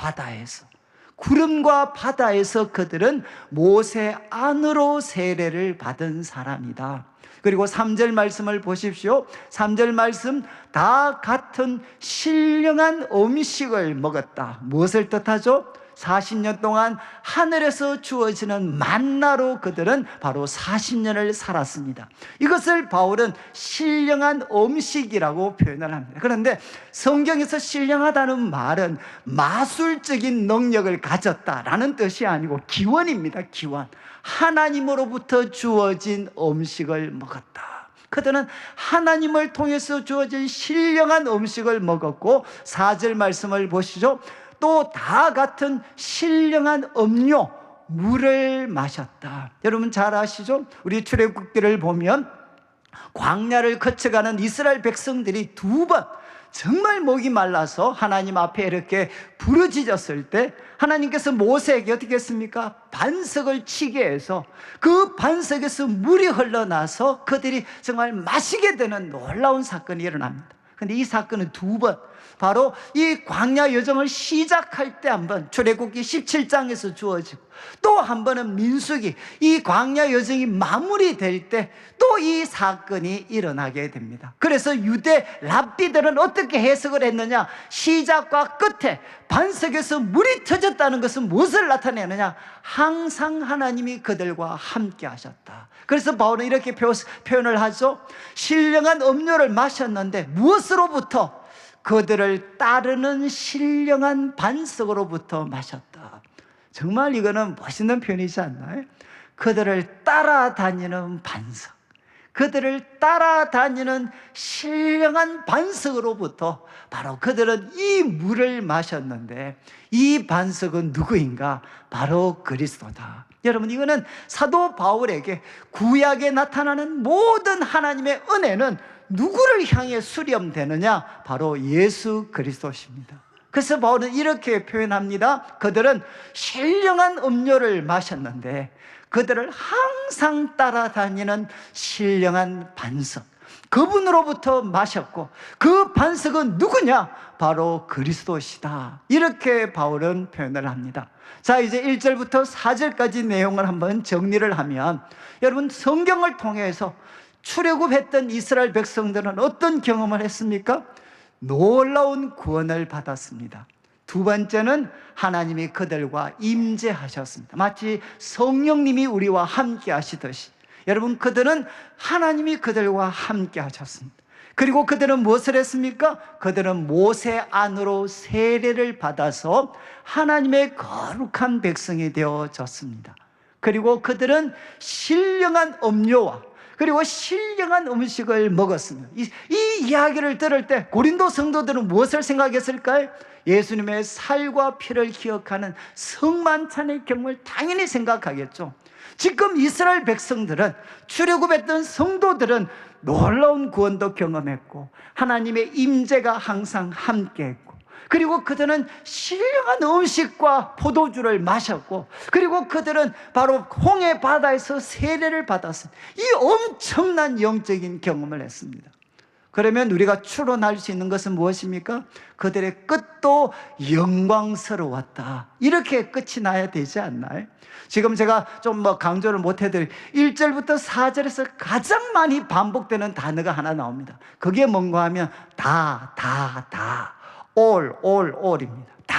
바다에서 그들은 모세 안으로 세례를 받은 사람이다. 그리고 3절 말씀을 보십시오. 3절 말씀, 다 같은 신령한 음식을 먹었다. 무엇을 뜻하죠? 40년 동안 하늘에서 주어지는 만나로 그들은 바로 40년을 살았습니다. 이것을 바울은 신령한 음식이라고 표현을 합니다. 그런데 성경에서 신령하다는 말은 마술적인 능력을 가졌다라는 뜻이 아니고 기원입니다. 기원. 하나님으로부터 주어진 음식을 먹었다. 그들은 하나님을 통해서 주어진 신령한 음식을 먹었고, 4절 말씀을 보시죠. 또 다 같은 신령한 음료, 물을 마셨다. 여러분 잘 아시죠? 우리 출애굽기를 보면 광야를 거쳐가는 이스라엘 백성들이 2번 정말 목이 말라서 하나님 앞에 이렇게 부르짖었을 때 하나님께서 모세에게 어떻게 했습니까? 반석을 치게 해서 그 반석에서 물이 흘러나서 그들이 정말 마시게 되는 놀라운 사건이 일어납니다. 그런데 이 사건은 2번, 바로 이 광야 여정을 시작할 때 한 번, 출애굽기 17장에서 주어지고, 또 한 번은 민수기, 이 광야 여정이 마무리될 때 또 이 사건이 일어나게 됩니다. 그래서 유대 랍비들은 어떻게 해석을 했느냐? 시작과 끝에 반석에서 물이 터졌다는 것은 무엇을 나타내느냐? 항상 하나님이 그들과 함께 하셨다. 그래서 바울은 이렇게 표현을 하죠. 신령한 음료를 마셨는데 무엇으로부터? 그들을 따르는 신령한 반석으로부터 마셨다. 정말 이거는 멋있는 표현이지 않나요? 그들을 따라다니는 반석, 그들을 따라다니는 신령한 반석으로부터 바로 그들은 이 물을 마셨는데, 이 반석은 누구인가? 바로 그리스도다. 여러분, 이거는 사도 바울에게 구약에 나타나는 모든 하나님의 은혜는 누구를 향해 수렴되느냐? 바로 예수 그리스도십니다. 그래서 바울은 이렇게 표현합니다. 그들은 신령한 음료를 마셨는데 그들을 항상 따라다니는 신령한 반석, 그분으로부터 마셨고, 그 반석은 누구냐? 바로 그리스도시다. 이렇게 바울은 표현을 합니다. 자, 이제 1절부터 4절까지 내용을 한번 정리를 하면, 여러분, 성경을 통해서 출애굽했던 이스라엘 백성들은 어떤 경험을 했습니까? 놀라운 구원을 받았습니다. 2번째는 하나님이 그들과 임재하셨습니다. 마치 성령님이 우리와 함께 하시듯이, 여러분, 그들은 하나님이 그들과 함께 하셨습니다. 그리고 그들은 무엇을 했습니까? 그들은 모세 안으로 세례를 받아서 하나님의 거룩한 백성이 되어졌습니다. 그리고 그들은 신령한 음료와 그리고 신령한 음식을 먹었습니다. 이 이야기를 들을 때 고린도 성도들은 무엇을 생각했을까요? 예수님의 살과 피를 기억하는 성만찬의 경험을 당연히 생각하겠죠. 지금 이스라엘 백성들은, 출애굽했던 성도들은 놀라운 구원도 경험했고 하나님의 임재가 항상 함께했고, 그리고 그들은 신령한 음식과 포도주를 마셨고, 그리고 그들은 바로 홍해 바다에서 세례를 받았습니다. 이 엄청난 영적인 경험을 했습니다. 그러면 우리가 추론할 수 있는 것은 무엇입니까? 그들의 끝도 영광스러웠다, 이렇게 끝이 나야 되지 않나요? 지금 제가 좀 강조를 못 해드릴 1절부터 4절에서 가장 많이 반복되는 단어가 하나 나옵니다. 그게 뭔가 하면 다, all입니다. 다.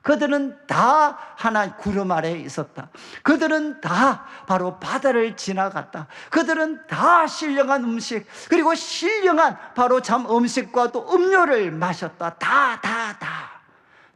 그들은 다 하나 구름 아래에 있었다. 그들은 다 바로 바다를 지나갔다. 그들은 다 신령한 음식, 그리고 신령한 바로 참 음식과 또 음료를 마셨다.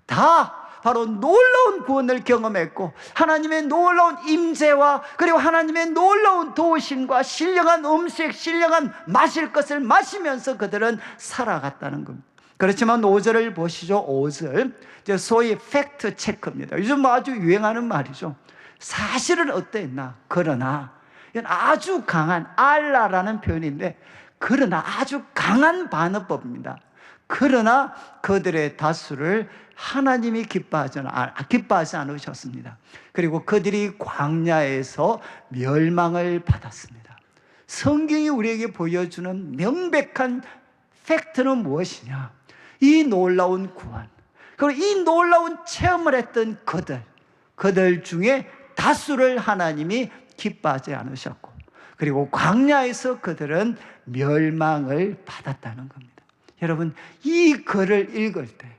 다 바로 놀라운 구원을 경험했고, 하나님의 놀라운 임재와 그리고 하나님의 놀라운 도우심과 신령한 음식, 신령한 마실 것을 마시면서 그들은 살아갔다는 겁니다. 그렇지만 5절을 보시죠. 5절, 소위 팩트 체크입니다. 요즘 아주 유행하는 말이죠. 사실은 어땠나? 그러나, 이건 아주 강한 알라라는 표현인데, 그러나 아주 강한 반어법입니다. 그러나 그들의 다수를 하나님이 기뻐하지 않으셨습니다. 그리고 그들이 광야에서 멸망을 받았습니다. 성경이 우리에게 보여주는 명백한 팩트는 무엇이냐? 이 놀라운 구원, 그리고 이 놀라운 체험을 했던 그들 중에 다수를 하나님이 기뻐하지 않으셨고, 그리고 광야에서 그들은 멸망을 받았다는 겁니다. 여러분, 이 글을 읽을 때,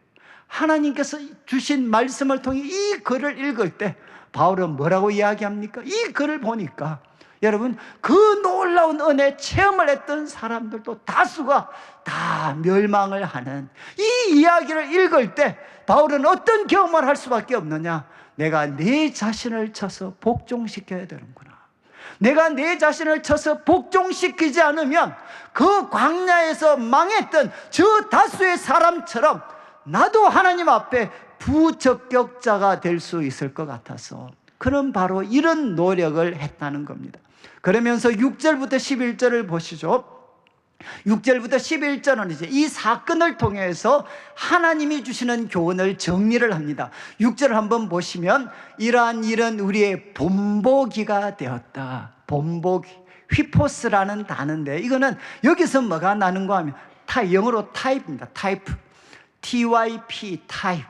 하나님께서 주신 말씀을 통해 이 글을 읽을 때 바울은 뭐라고 이야기합니까? 이 글을 보니까 여러분, 그 놀라운 은혜 체험을 했던 사람들도 다수가 다 멸망을 하는 이 이야기를 읽을 때 바울은 어떤 경험을 할 수밖에 없느냐? 내가 내 자신을 쳐서 복종시켜야 되는구나. 내가 내 자신을 쳐서 복종시키지 않으면 그 광야에서 망했던 저 다수의 사람처럼 나도 하나님 앞에 부적격자가 될 수 있을 것 같아서 그는 바로 이런 노력을 했다는 겁니다. 그러면서 6절부터 11절을 보시죠. 6절부터 11절은 이제 이 사건을 통해서 하나님이 주시는 교훈을 정리를 합니다. 6절을 한번 보시면 이러한 일은 우리의 본보기가 되었다. 본보기, 휘포스라는 단어인데 이거는 여기서 뭐가 나는가 하면 영어로 타입입니다. 타입, TYP, 타입.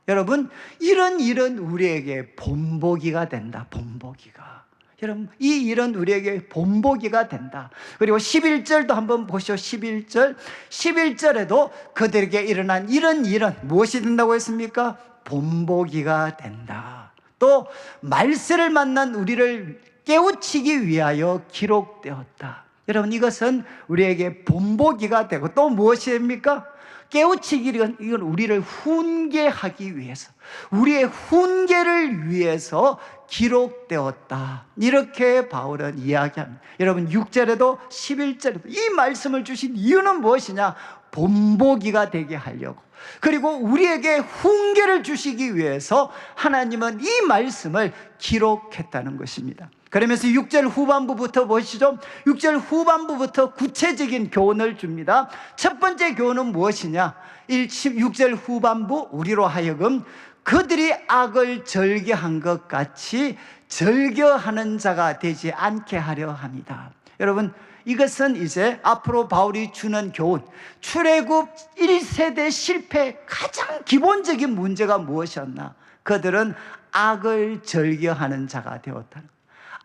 여러분, 이런 일은 우리에게 본보기가 된다. 본보기가. 여러분, 이 일은 우리에게 본보기가 된다. 그리고 11절도 한번 보시죠. 11절에도 그들에게 일어난 이런 일은 무엇이 된다고 했습니까? 본보기가 된다. 또 말세를 만난 우리를 깨우치기 위하여 기록되었다. 여러분, 이것은 우리에게 본보기가 되고 또 무엇입니까? 깨우치기는 이건 우리를 훈계하기 위해서, 우리의 훈계를 위해서 기록되었다. 이렇게 바울은 이야기합니다. 여러분, 6절에도 11절에도 이 말씀을 주신 이유는 무엇이냐? 본보기가 되게 하려고, 그리고 우리에게 훈계를 주시기 위해서 하나님은 이 말씀을 기록했다는 것입니다. 그러면서 6절 후반부부터 보시죠. 6절 후반부부터 구체적인 교훈을 줍니다. 첫 번째 교훈은 무엇이냐? 6절 후반부, 우리로 하여금 그들이 악을 절개한 것 같이 절개하는 자가 되지 않게 하려 합니다. 여러분, 이것은 이제 앞으로 바울이 주는 교훈, 출애굽 1세대 실패의 가장 기본적인 문제가 무엇이었나? 그들은 악을 절개하는 자가 되었다는,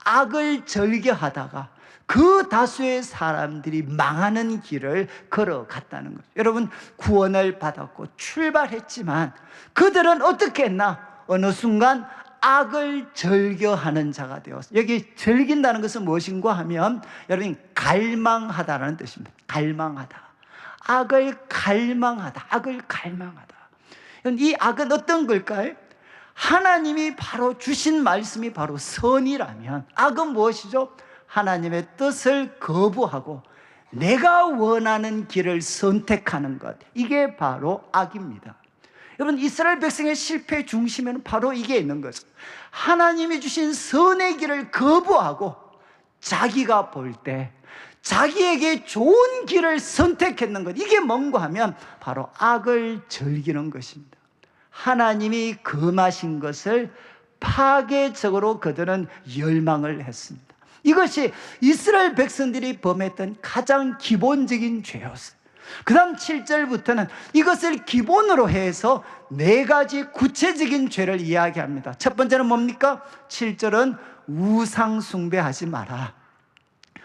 악을 절개하다가 그 다수의 사람들이 망하는 길을 걸어갔다는 거죠. 여러분, 구원을 받았고 출발했지만 그들은 어떻게 했나? 어느 순간 악을 즐겨하는 자가 되었어요. 여기 즐긴다는 것은 무엇인가 하면 여러분 갈망하다라는 뜻입니다. 갈망하다. 악을 갈망하다. 악을 갈망하다. 이 악은 어떤 걸까요? 하나님이 바로 주신 말씀이 바로 선이라면 악은 무엇이죠? 하나님의 뜻을 거부하고 내가 원하는 길을 선택하는 것, 이게 바로 악입니다. 여러분, 이스라엘 백성의 실패의 중심에는 바로 이게 있는 거죠. 하나님이 주신 선의 길을 거부하고 자기가 볼 때 자기에게 좋은 길을 선택했는 것, 이게 뭔가 하면 바로 악을 즐기는 것입니다. 하나님이 금하신 것을 파괴적으로 그들은 열망을 했습니다. 이것이 이스라엘 백성들이 범했던 가장 기본적인 죄였어요. 그 다음 7절부터는 이것을 기본으로 해서 4가지 구체적인 죄를 이야기합니다. 첫 번째는 뭡니까? 7절은 우상 숭배하지 마라.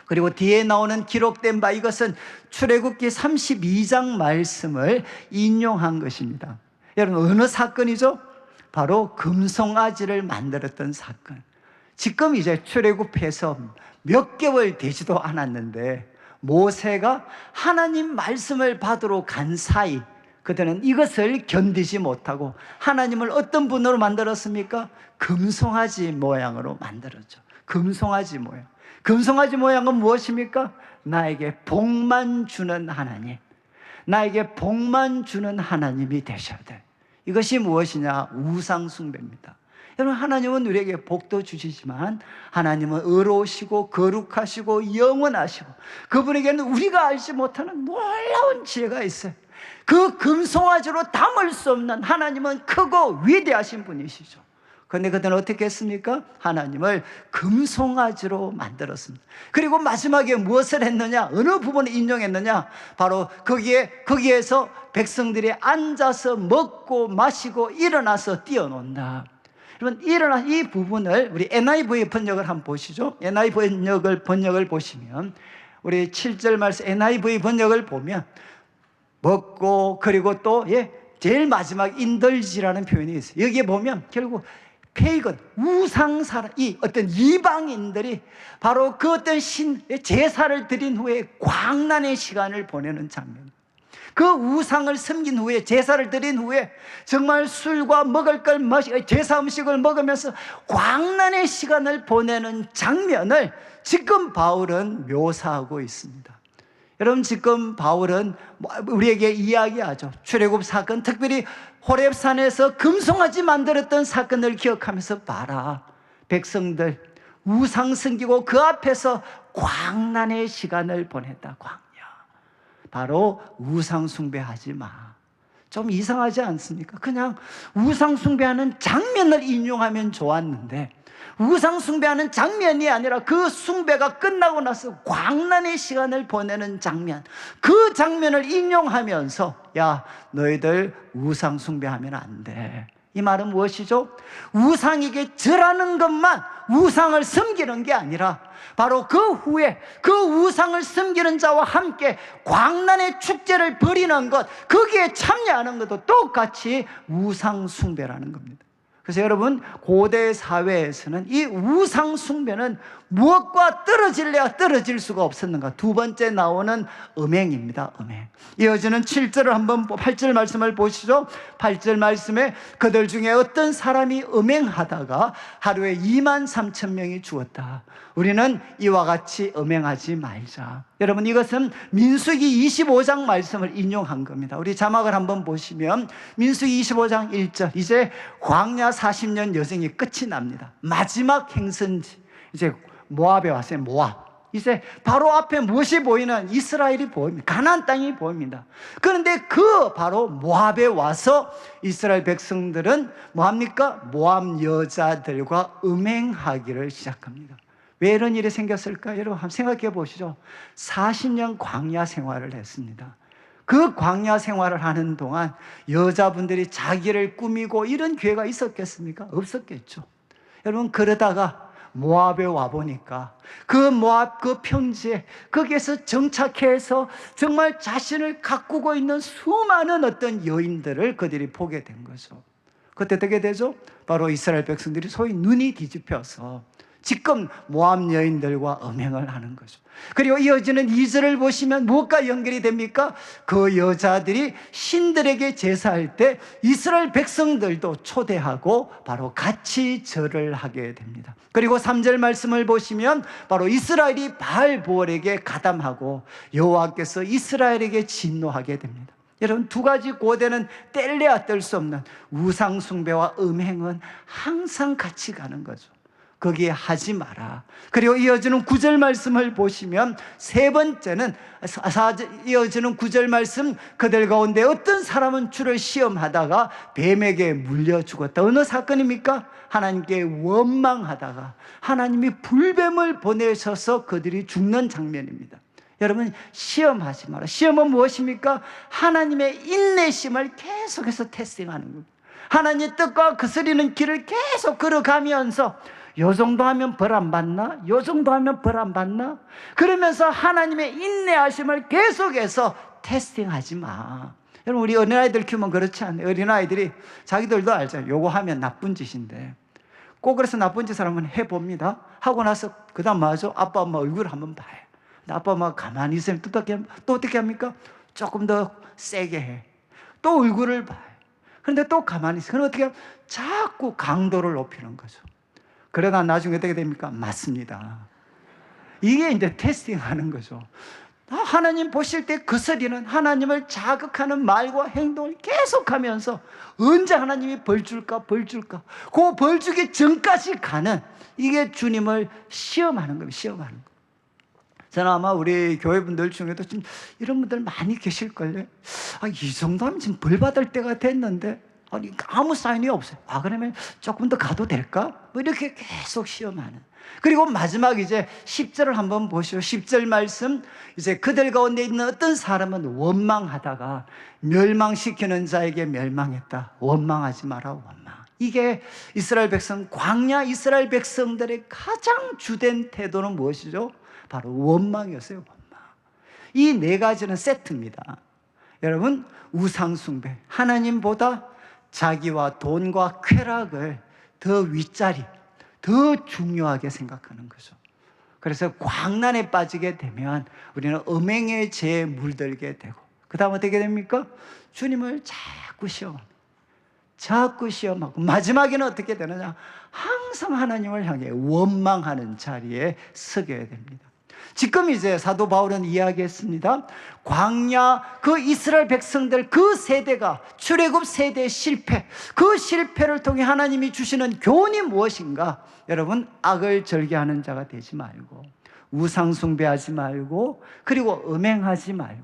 그리고 뒤에 나오는 기록된 바, 이것은 출애굽기 32장 말씀을 인용한 것입니다. 여러분, 어느 사건이죠? 바로 금송아지를 만들었던 사건. 지금 이제 출애굽해서 몇 개월 되지도 않았는데 모세가 하나님 말씀을 받으러 간 사이 그들은 이것을 견디지 못하고 하나님을 어떤 분으로 만들었습니까? 금송아지 모양으로 만들었죠. 금송아지 모양. 금송아지 모양은 무엇입니까? 나에게 복만 주는 하나님, 나에게 복만 주는 하나님이 되셔야 돼. 이것이 무엇이냐? 우상 숭배입니다. 여러분, 하나님은 우리에게 복도 주시지만 하나님은 의로우시고 거룩하시고 영원하시고 그분에게는 우리가 알지 못하는 놀라운 지혜가 있어요. 그 금송아지로 담을 수 없는 하나님은 크고 위대하신 분이시죠. 그런데 그들은 어떻게 했습니까? 하나님을 금송아지로 만들었습니다. 그리고 마지막에 무엇을 했느냐? 어느 부분을 인용했느냐? 바로 거기에서 백성들이 앉아서 먹고 마시고 일어나서 뛰어논다. 여러분, 일어나 이 부분을 우리 NIV 번역을 한번 보시죠. NIV 번역을 보시면 우리 7절 말씀 NIV 번역을 보면 먹고 그리고 또 제일 마지막 인들지라는 표현이 있어요. 여기에 보면 결국 페이건, 우상사라, 이 어떤 이방인들이 바로 그 어떤 제사를 드린 후에 광란의 시간을 보내는 장면. 그 우상을 섬긴 후에, 제사를 드린 후에 정말 술과 먹을 걸 제사 음식을 먹으면서 광란의 시간을 보내는 장면을 지금 바울은 묘사하고 있습니다. 여러분, 지금 바울은 우리에게 이야기하죠. 출애굽 사건, 특별히 호렙산에서 금송아지 만들었던 사건을 기억하면서 봐라, 백성들 우상 섬기고 그 앞에서 광란의 시간을 보냈다. 광야. 바로 우상 숭배하지 마. 좀 이상하지 않습니까? 그냥 우상 숭배하는 장면을 인용하면 좋았는데 우상 숭배하는 장면이 아니라 그 숭배가 끝나고 나서 광란의 시간을 보내는 장면, 그 장면을 인용하면서 야, 너희들 우상 숭배하면 안 돼. 이 말은 무엇이죠? 우상에게 절하는 것만 우상을 섬기는 게 아니라 바로 그 후에 그 우상을 섬기는 자와 함께 광란의 축제를 벌이는 것, 거기에 참여하는 것도 똑같이 우상 숭배라는 겁니다. 그래서 여러분, 고대 사회에서는 이 우상 숭배는 무엇과 떨어질래야 떨어질 수가 없었는가? 두 번째 나오는 음행입니다. 음행. 이어지는 7절을 한번 8절 말씀을 보시죠. 8절 말씀에 그들 중에 어떤 사람이 음행하다가 하루에 23,000명이 죽었다. 우리는 이와 같이 음행하지 말자. 여러분, 이것은 민수기 25장 말씀을 인용한 겁니다. 우리 자막을 한번 보시면 민수기 25장 1절, 이제 광야 40년 여정이 끝이 납니다. 마지막 행선지, 이제 모압에 왔어요. 모압. 이제 바로 앞에 무엇이 보이는? 이스라엘이 보입니다. 가나안 땅이 보입니다. 그런데 그 바로 모압에 와서 이스라엘 백성들은 뭐합니까? 모압 여자들과 음행하기를 시작합니다. 왜 이런 일이 생겼을까? 여러분 한번 생각해 보시죠. 40년 광야 생활을 했습니다. 그 광야 생활을 하는 동안 여자분들이 자기를 꾸미고 이런 기회가 있었겠습니까? 없었겠죠. 여러분, 그러다가 모압에 와보니까 그 모압 그 평지에 거기에서 정착해서 정말 자신을 가꾸고 있는 수많은 어떤 여인들을 그들이 보게 된 거죠. 그때 어떻게 되죠? 바로 이스라엘 백성들이 소위 눈이 뒤집혀서 지금 모압 여인들과 음행을 하는 거죠. 그리고 이어지는 2절을 보시면 무엇과 연결이 됩니까? 그 여자들이 신들에게 제사할 때 이스라엘 백성들도 초대하고 바로 같이 절을 하게 됩니다. 그리고 3절 말씀을 보시면 바로 이스라엘이 바알보알에게 가담하고 여호와께서 이스라엘에게 진노하게 됩니다. 여러분, 두 가지 고대는 뗄래야 뗄 수 없는 우상 숭배와 음행은 항상 같이 가는 거죠. 거기에 하지 마라. 그리고 이어지는 9절 말씀을 보시면 세 번째는 이어지는 9절 말씀, 그들 가운데 어떤 사람은 주를 시험하다가 뱀에게 물려 죽었다. 어느 사건입니까? 하나님께 원망하다가 하나님이 불뱀을 보내셔서 그들이 죽는 장면입니다. 여러분, 시험하지 마라. 시험은 무엇입니까? 하나님의 인내심을 계속해서 테스팅하는 겁니다. 하나님의 뜻과 거스리는 길을 계속 걸어가면서 요 정도 하면 벌 안 받나? 요 정도 하면 벌 안 받나? 그러면서 하나님의 인내하심을 계속해서 테스팅하지 마. 여러분, 우리 어린아이들 키우면 그렇지 않아요? 어린아이들이 자기들도 알잖아요. 요거 하면 나쁜 짓인데 꼭 그래서 나쁜 짓을 한번 해봅니다. 하고 나서 그 다음 뭐하죠? 아빠 엄마 얼굴을 한번 봐요. 아빠 엄마가 가만히 있으면 또 어떻게 합니까? 조금 더 세게 해. 또 얼굴을 봐요. 그런데 또 가만히 있어요. 그럼 어떻게 하면 자꾸 강도를 높이는 거죠. 그러다 나중에 어떻게 됩니까? 맞습니다. 이게 이제 테스팅하는 거죠. 하나님 보실 때 거스리는, 하나님을 자극하는 말과 행동을 계속하면서 언제 하나님이 벌 줄까 그 벌 주기 전까지 가는, 이게 주님을 시험하는 겁니다. 시험하는 거. 저는 아마 우리 교회분들 중에도 지금 이런 분들 많이 계실걸요. 이 정도 하면 지금 벌 받을 때가 됐는데 아니 아무 사인이 없어요. 그러면 조금 더 가도 될까? 뭐 이렇게 계속 시험하는. 그리고 마지막 이제 10절을 한번 보시오. 10절 말씀, 이제 그들 가운데 있는 어떤 사람은 원망하다가 멸망시키는 자에게 멸망했다. 원망하지 마라. 원망. 이게 이스라엘 백성, 광야 이스라엘 백성들의 가장 주된 태도는 무엇이죠? 바로 원망이었어요. 원망. 이 네 가지는 세트입니다. 여러분, 우상숭배, 하나님보다 자기와 돈과 쾌락을 더 윗자리, 더 중요하게 생각하는 거죠. 그래서 광란에 빠지게 되면 우리는 음행의 죄에 물들게 되고, 그 다음 어떻게 됩니까? 주님을 자꾸 시험하고 마지막에는 어떻게 되느냐? 항상 하나님을 향해 원망하는 자리에 서게 됩니다. 지금 이제 사도 바울은 이야기했습니다. 광야 그 이스라엘 백성들 그 세대가 출애굽 세대의 실패, 그 실패를 통해 하나님이 주시는 교훈이 무엇인가? 여러분, 악을 절개하는 자가 되지 말고, 우상 숭배하지 말고, 그리고 음행하지 말고,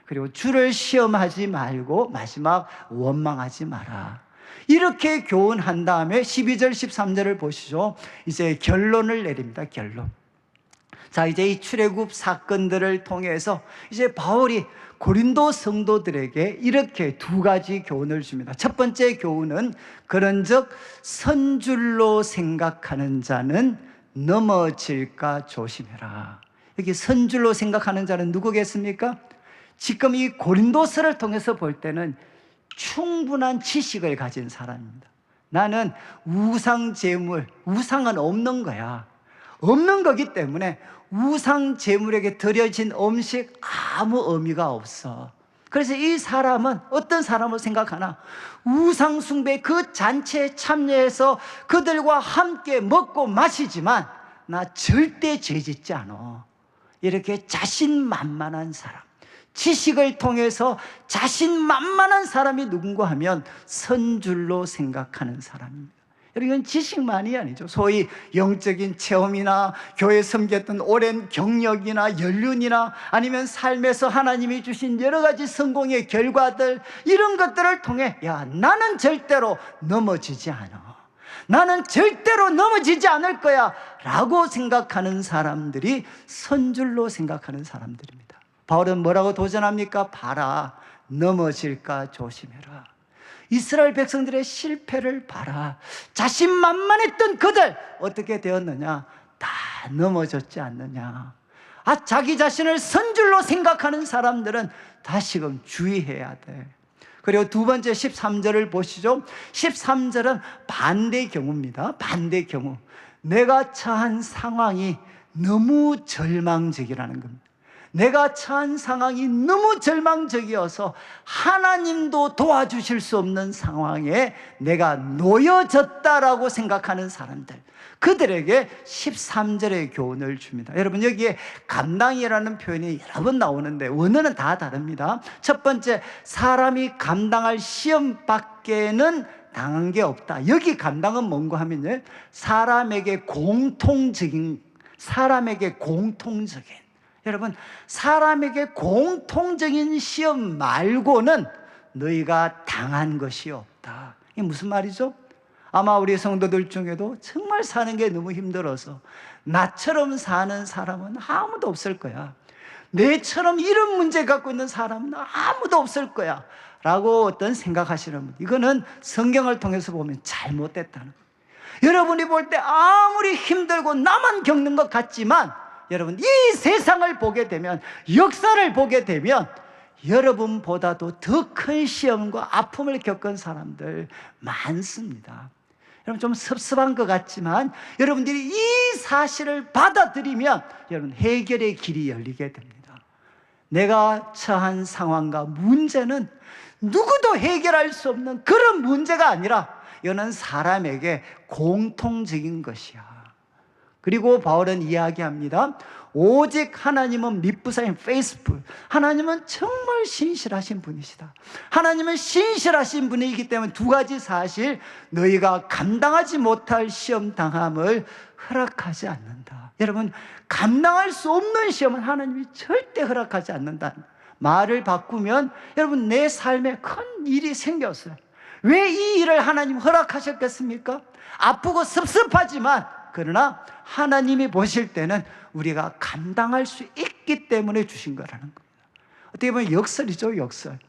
그리고 주를 시험하지 말고, 마지막 원망하지 마라. 이렇게 교훈한 다음에 12절 13절을 보시죠. 이제 결론을 내립니다. 결론. 자, 이제 이 출애굽 사건들을 통해서 이제 바울이 고린도 성도들에게 이렇게 두 가지 교훈을 줍니다. 첫 번째 교훈은, 그런즉 선줄로 생각하는 자는 넘어질까 조심해라. 여기 선줄로 생각하는 자는 누구겠습니까? 지금 이 고린도서를 통해서 볼 때는 충분한 지식을 가진 사람입니다. 나는 우상 제물, 우상은 없는 거야. 없는 거기 때문에 우상 제물에게 드려진 음식 아무 의미가 없어. 그래서 이 사람은 어떤 사람을 생각하나? 우상 숭배 그 잔치에 참여해서 그들과 함께 먹고 마시지만 나 절대 죄짓지 않아. 이렇게 자신만만한 사람, 지식을 통해서 자신만만한 사람이 누군가 하면 선줄로 생각하는 사람입니다. 이건 지식만이 아니죠. 소위 영적인 체험이나 교회 섬겼던 오랜 경력이나 연륜이나 아니면 삶에서 하나님이 주신 여러 가지 성공의 결과들, 이런 것들을 통해 나는 절대로 넘어지지 않아, 나는 절대로 넘어지지 않을 거야 라고 생각하는 사람들이 선줄로 생각하는 사람들입니다. 바울은 뭐라고 도전합니까? 봐라, 넘어질까 조심해라. 이스라엘 백성들의 실패를 봐라. 자신만만했던 그들 어떻게 되었느냐? 다 넘어졌지 않느냐? 자기 자신을 선줄로 생각하는 사람들은 다시금 주의해야 돼. 그리고 두 번째 13절을 보시죠. 13절은 반대 경우입니다. 반대 경우. 내가 처한 상황이 너무 절망적이라는 겁니다. 내가 처한 상황이 너무 절망적이어서 하나님도 도와주실 수 없는 상황에 내가 놓여졌다라고 생각하는 사람들, 그들에게 13절의 교훈을 줍니다. 여러분, 여기에 감당이라는 표현이 여러 번 나오는데 원어는 다 다릅니다. 첫 번째, 사람이 감당할 시험 밖에는 당한 게 없다. 여기 감당은 뭔가 하면요, 사람에게 공통적인, 여러분, 사람에게 공통적인 시험 말고는 너희가 당한 것이 없다. 이게 무슨 말이죠? 아마 우리 성도들 중에도 정말 사는 게 너무 힘들어서 나처럼 사는 사람은 아무도 없을 거야, 내처럼 이런 문제 갖고 있는 사람은 아무도 없을 거야 라고 어떤 생각하시는 분, 이거는 성경을 통해서 보면 잘못됐다는 거예요. 여러분이 볼 때 아무리 힘들고 나만 겪는 것 같지만, 여러분, 이 세상을 보게 되면, 역사를 보게 되면 여러분보다도 더 큰 시험과 아픔을 겪은 사람들 많습니다. 여러분, 좀 섭섭한 것 같지만 여러분들이 이 사실을 받아들이면 여러분, 해결의 길이 열리게 됩니다. 내가 처한 상황과 문제는 누구도 해결할 수 없는 그런 문제가 아니라 이거는 사람에게 공통적인 것이야. 그리고 바울은 이야기합니다. 오직 하나님은 미쁘사인 페이스풀, 하나님은 정말 신실하신 분이시다. 하나님은 신실하신 분이기 때문에 두 가지 사실, 너희가 감당하지 못할 시험 당함을 허락하지 않는다. 여러분, 감당할 수 없는 시험은 하나님이 절대 허락하지 않는다. 말을 바꾸면, 여러분, 내 삶에 큰 일이 생겼어요. 왜 이 일을 하나님 허락하셨겠습니까? 아프고 섭섭하지만, 그러나 하나님이 보실 때는 우리가 감당할 수 있기 때문에 주신 거라는 겁니다. 어떻게 보면 역설이죠, 역설.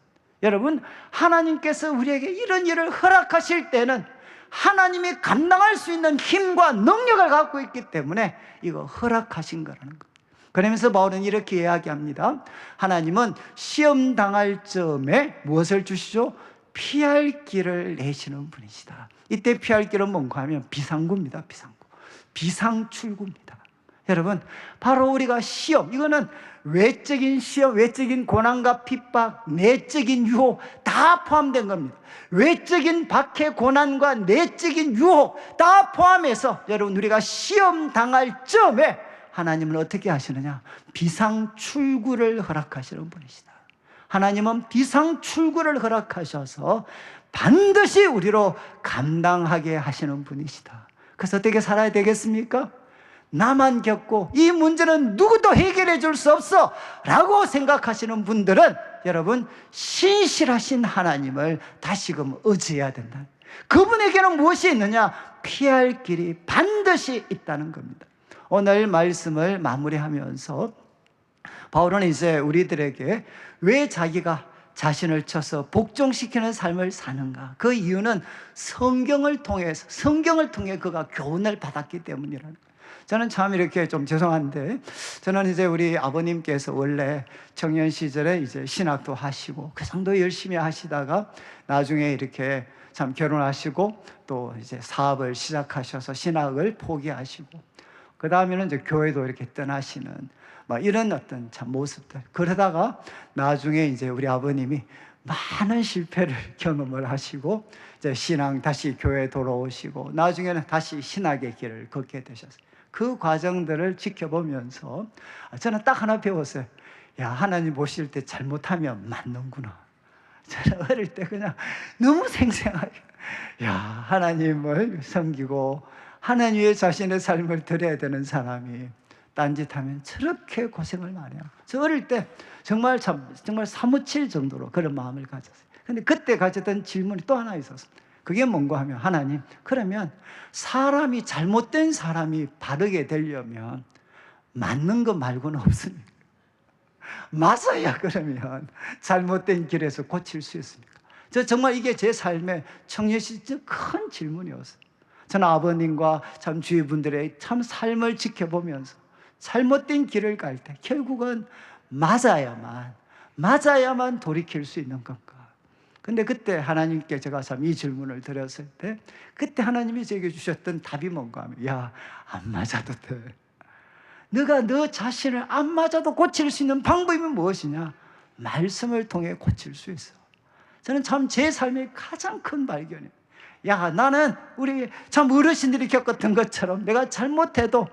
여러분, 하나님께서 우리에게 이런 일을 허락하실 때는 하나님이 감당할 수 있는 힘과 능력을 갖고 있기 때문에 이거 허락하신 거라는 겁니다. 그러면서 바울은 이렇게 이야기합니다. 하나님은 시험 당할 점에 무엇을 주시죠? 피할 길을 내시는 분이시다. 이때 피할 길은 뭔가 하면 비상구입니다. 비상출구입니다. 여러분, 바로 우리가 시험, 이거는 외적인 시험, 외적인 고난과 핍박, 내적인 유혹 다 포함된 겁니다. 외적인 박해, 고난과 내적인 유혹 다 포함해서 여러분, 우리가 시험 당할 점에 하나님은 어떻게 하시느냐? 비상출구를 허락하시는 분이시다. 하나님은 비상출구를 허락하셔서 반드시 우리로 감당하게 하시는 분이시다. 그래서 어떻게 살아야 되겠습니까? 나만 겪고 이 문제는 누구도 해결해 줄 수 없어 라고 생각하시는 분들은 여러분, 신실하신 하나님을 다시금 의지해야 된다. 그분에게는 무엇이 있느냐? 피할 길이 반드시 있다는 겁니다. 오늘 말씀을 마무리하면서 바울은 이제 우리들에게 왜 자기가 자신을 쳐서 복종시키는 삶을 사는가? 그 이유는 성경을 통해 그가 교훈을 받았기 때문이라는 거예요. 저는 참 이렇게 좀 죄송한데, 저는 이제 우리 아버님께서 원래 청년 시절에 이제 신학도 하시고 그 정도 열심히 하시다가 나중에 이렇게 참 결혼하시고 또 이제 사업을 시작하셔서 신학을 포기하시고 그 다음에는 이제 교회도 이렇게 떠나시는 이런 어떤 참 모습들. 그러다가 나중에 이제 우리 아버님이 많은 실패를 경험을 하시고 이제 신앙 다시 교회에 돌아오시고 나중에는 다시 신학의 길을 걷게 되셨어요. 그 과정들을 지켜보면서 저는 딱 하나 배웠어요. 야, 하나님 보실 때 잘못하면 맞는구나. 저는 어릴 때 그냥 너무 생생하게 야, 하나님을 섬기고 하나님 위해 자신의 삶을 드려야 되는 사람이 딴짓하면 저렇게 고생을 많이 하고, 저 어릴 때 정말 사무칠 정도로 그런 마음을 가졌어요. 근데 그때 가졌던 질문이 또 하나 있었어요. 그게 뭔가 하면, 하나님, 그러면 사람이, 잘못된 사람이 바르게 되려면 맞는 것 말고는 없습니까? 맞아야 그러면 잘못된 길에서 고칠 수 있습니까? 저 정말 이게 제 삶의 청년 시절 큰 질문이었어요. 저는 아버님과 참 주위 분들의 참 삶을 지켜보면서 잘못된 길을 갈 때 결국은 맞아야만 돌이킬 수 있는 건가? 근데 그때 하나님께 제가 참 이 질문을 드렸을 때 그때 하나님이 제게 주셨던 답이 뭔가 하면 야, 안 맞아도 돼. 너가 너 자신을 안 맞아도 고칠 수 있는 방법이 무엇이냐? 말씀을 통해 고칠 수 있어. 저는 참 제 삶의 가장 큰 발견이에요. 야, 나는 우리 참 어르신들이 겪었던 것처럼 내가 잘못해도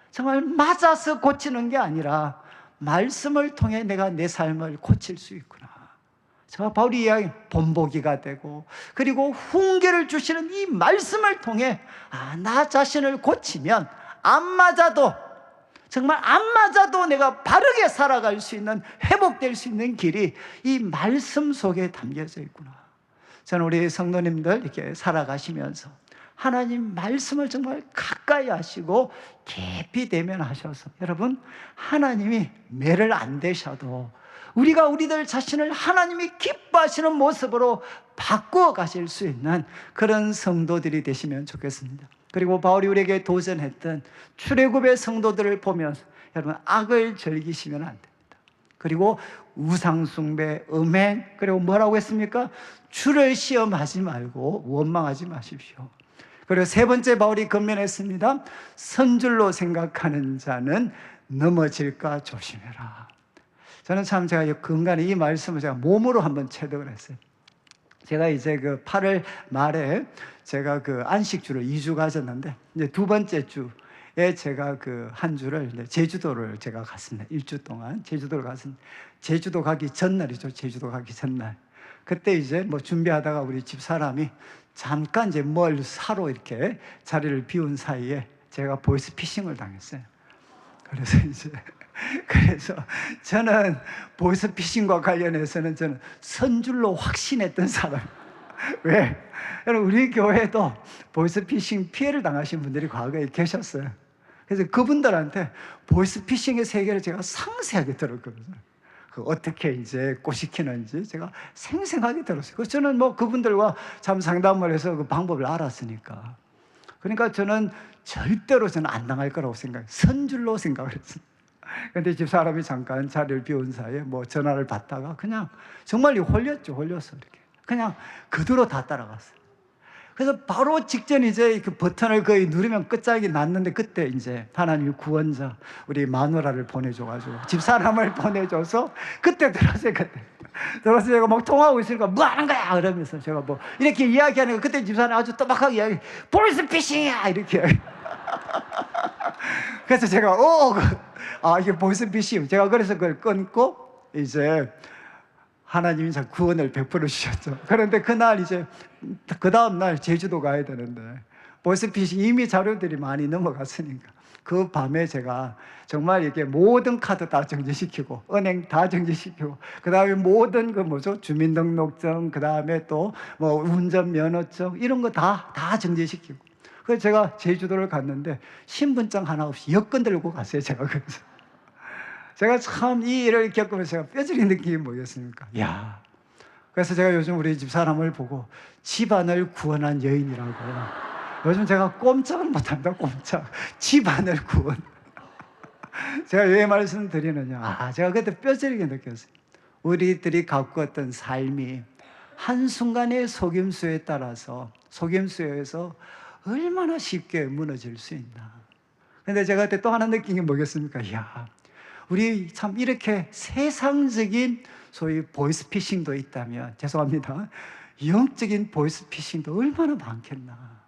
정말 맞아서 고치는 게 아니라 말씀을 통해 내가 내 삶을 고칠 수 있구나. 제가 바울이 이야기 본보기가 되고 그리고 훈계를 주시는 이 말씀을 통해 나 자신을 고치면 안 맞아도 정말 안 맞아도 내가 바르게 살아갈 수 있는 회복될 수 있는 길이 이 말씀 속에 담겨져 있구나. 저는 우리 성도님들 이렇게 살아가시면서 하나님 말씀을 정말 가까이 하시고 깊이 대면하셔서 여러분 하나님이 매를 안 대셔도 우리가 우리들 자신을 하나님이 기뻐하시는 모습으로 바꾸어 가실 수 있는 그런 성도들이 되시면 좋겠습니다. 그리고 바울이 우리에게 도전했던 출애굽의 성도들을 보면서 여러분 악을 즐기시면 안 됩니다. 그리고 우상숭배, 음행, 그리고 뭐라고 했습니까? 주를 시험하지 말고 원망하지 마십시오. 그리고 세 번째 바울이 권면했습니다. 선줄로 생각하는 자는 넘어질까 조심해라. 저는 참 제가 근간에 이 말씀을 제가 몸으로 한번 체득을 했어요. 제가 이제 그 8월 말에 제가 그 안식주를 2주 가졌는데 이제 두 번째 주에 제가 그 한 주를 제주도를 제가 갔습니다. 1주 동안 제주도를 갔습니다. 제주도 가기 전날이죠. 제주도 가기 전날. 그때 이제 뭐 준비하다가 우리 집사람이 잠깐 이제 뭘 사러 이렇게 자리를 비운 사이에 제가 보이스피싱을 당했어요. 그래서 저는 보이스피싱과 관련해서는 저는 선줄로 확신했던 사람. 왜? 여러분 우리 교회도 보이스피싱 피해를 당하신 분들이 과거에 계셨어요. 그래서 그분들한테 보이스피싱의 세계를 제가 상세하게 들었거든요. 그 어떻게 이제 꼬시키는지 제가 생생하게 들었어요. 그래서 저는 뭐 그분들과 참 상담을 해서 그 방법을 알았으니까. 그러니까 저는 절대로 저는 안 당할 거라고 생각해요. 선줄로 생각을 했어요. 근데 집사람이 잠깐 자리를 비운 사이에 뭐 전화를 받다가 그냥 정말 홀렸죠. 홀렸어. 이렇게. 그냥 그대로 다 따라갔어요. 그래서 바로 직전 이제 그 버튼을 거의 누르면 끝장이 났는데 그때 이제 하나님이 구원자 우리 마누라를 보내줘가지고 집사람을 보내줘서 그때 들었어요. 그때 들어서 제가 막 통화하고 있으니까 뭐 하는 거야 그러면서 제가 뭐 이렇게 이야기하는 거 그때 집사람이 아주 또박하게 이야기 보이스피싱이야 이렇게 그래서 제가 이게 보이스피싱 제가 그래서 그걸 끊고 이제 하나님이 참 구원을 베풀어 주셨죠. 그런데 그날 이제 그 다음 날 제주도 가야 되는데 보이스피싱 이미 자료들이 많이 넘어갔으니까 그 밤에 제가 정말 이렇게 모든 카드 다 정지시키고 은행 다 정지시키고 그 다음에 모든 그 뭐죠 주민등록증 그 다음에 또 뭐 운전면허증 이런 거 다 정지시키고 그래서 제가 제주도를 갔는데 신분증 하나 없이 여권 들고 갔어요. 제가 그래서 제가 참 이 일을 겪으면서 제가 뼈저리 느낌이 뭐였습니까? 야, 그래서 제가 요즘 우리 집사람을 보고 집안을 구원한 여인이라고요. 요즘 제가 꼼짝을 못합니다. 꼼짝. 집안을 구원. 제가 왜 말씀드리느냐? 제가 그때 뼈저리게 느꼈어요. 우리들이 갖고 있던 삶이 한순간의 속임수에 따라서 속임수에서 얼마나 쉽게 무너질 수 있나. 근데 제가 그때 또 하나 느낀 게 뭐겠습니까? 야, 우리 참 이렇게 세상적인 소위 보이스피싱도 있다면 죄송합니다. 영적인 보이스피싱도 얼마나 많겠나.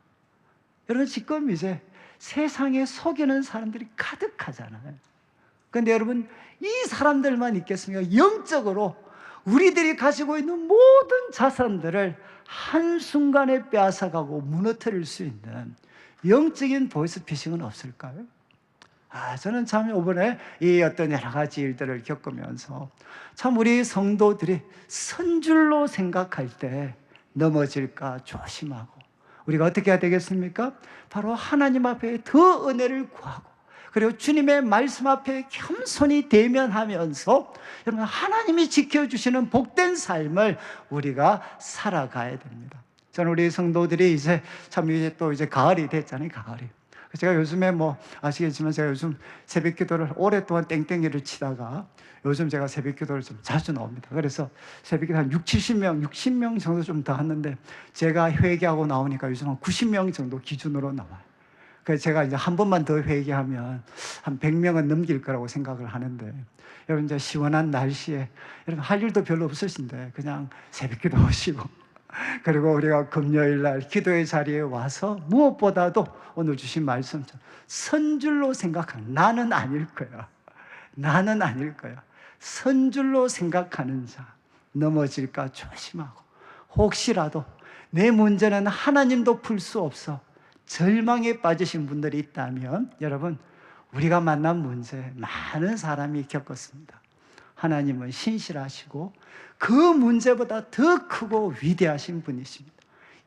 여러분 지금 이제 세상에 속이는 사람들이 가득하잖아요. 그런데 여러분 이 사람들만 있겠습니까? 영적으로 우리들이 가지고 있는 모든 자산들을 한순간에 빼앗아가고 무너뜨릴 수 있는 영적인 보이스피싱은 없을까요? 저는 참 이번에 이 어떤 여러 가지 일들을 겪으면서 참 우리 성도들이 선줄로 생각할 때 넘어질까 조심하고 우리가 어떻게 해야 되겠습니까? 바로 하나님 앞에 더 은혜를 구하고 그리고 주님의 말씀 앞에 겸손히 대면하면서 여러분 하나님이 지켜주시는 복된 삶을 우리가 살아가야 됩니다. 저는 우리 성도들이 이제 참 이제 또 이제 가을이 됐잖아요. 가을이. 제가 요즘에 뭐 아시겠지만 제가 요즘 새벽 기도를 오랫동안 땡땡이를 치다가 요즘 제가 새벽 기도를 좀 자주 나옵니다. 그래서 새벽 기도 한 70명, 60명 정도 좀 더 하는데 제가 회개하고 나오니까 요즘 한 90명 정도 기준으로 나와요. 그래서 제가 이제 한 번만 더 회개하면 한 100명은 넘길 거라고 생각을 하는데, 여러분 이제 시원한 날씨에 여러분 할 일도 별로 없으신데 그냥 새벽 기도 오시고 그리고 우리가 금요일 날 기도의 자리에 와서 무엇보다도 오늘 주신 말씀 선줄로 생각하는, 나는 아닐 거야, 나는 아닐 거야, 선줄로 생각하는 자, 넘어질까 조심하고, 혹시라도 내 문제는 하나님도 풀 수 없어 절망에 빠지신 분들이 있다면, 여러분 우리가 만난 문제 많은 사람이 겪었습니다. 하나님은 신실하시고 그 문제보다 더 크고 위대하신 분이십니다.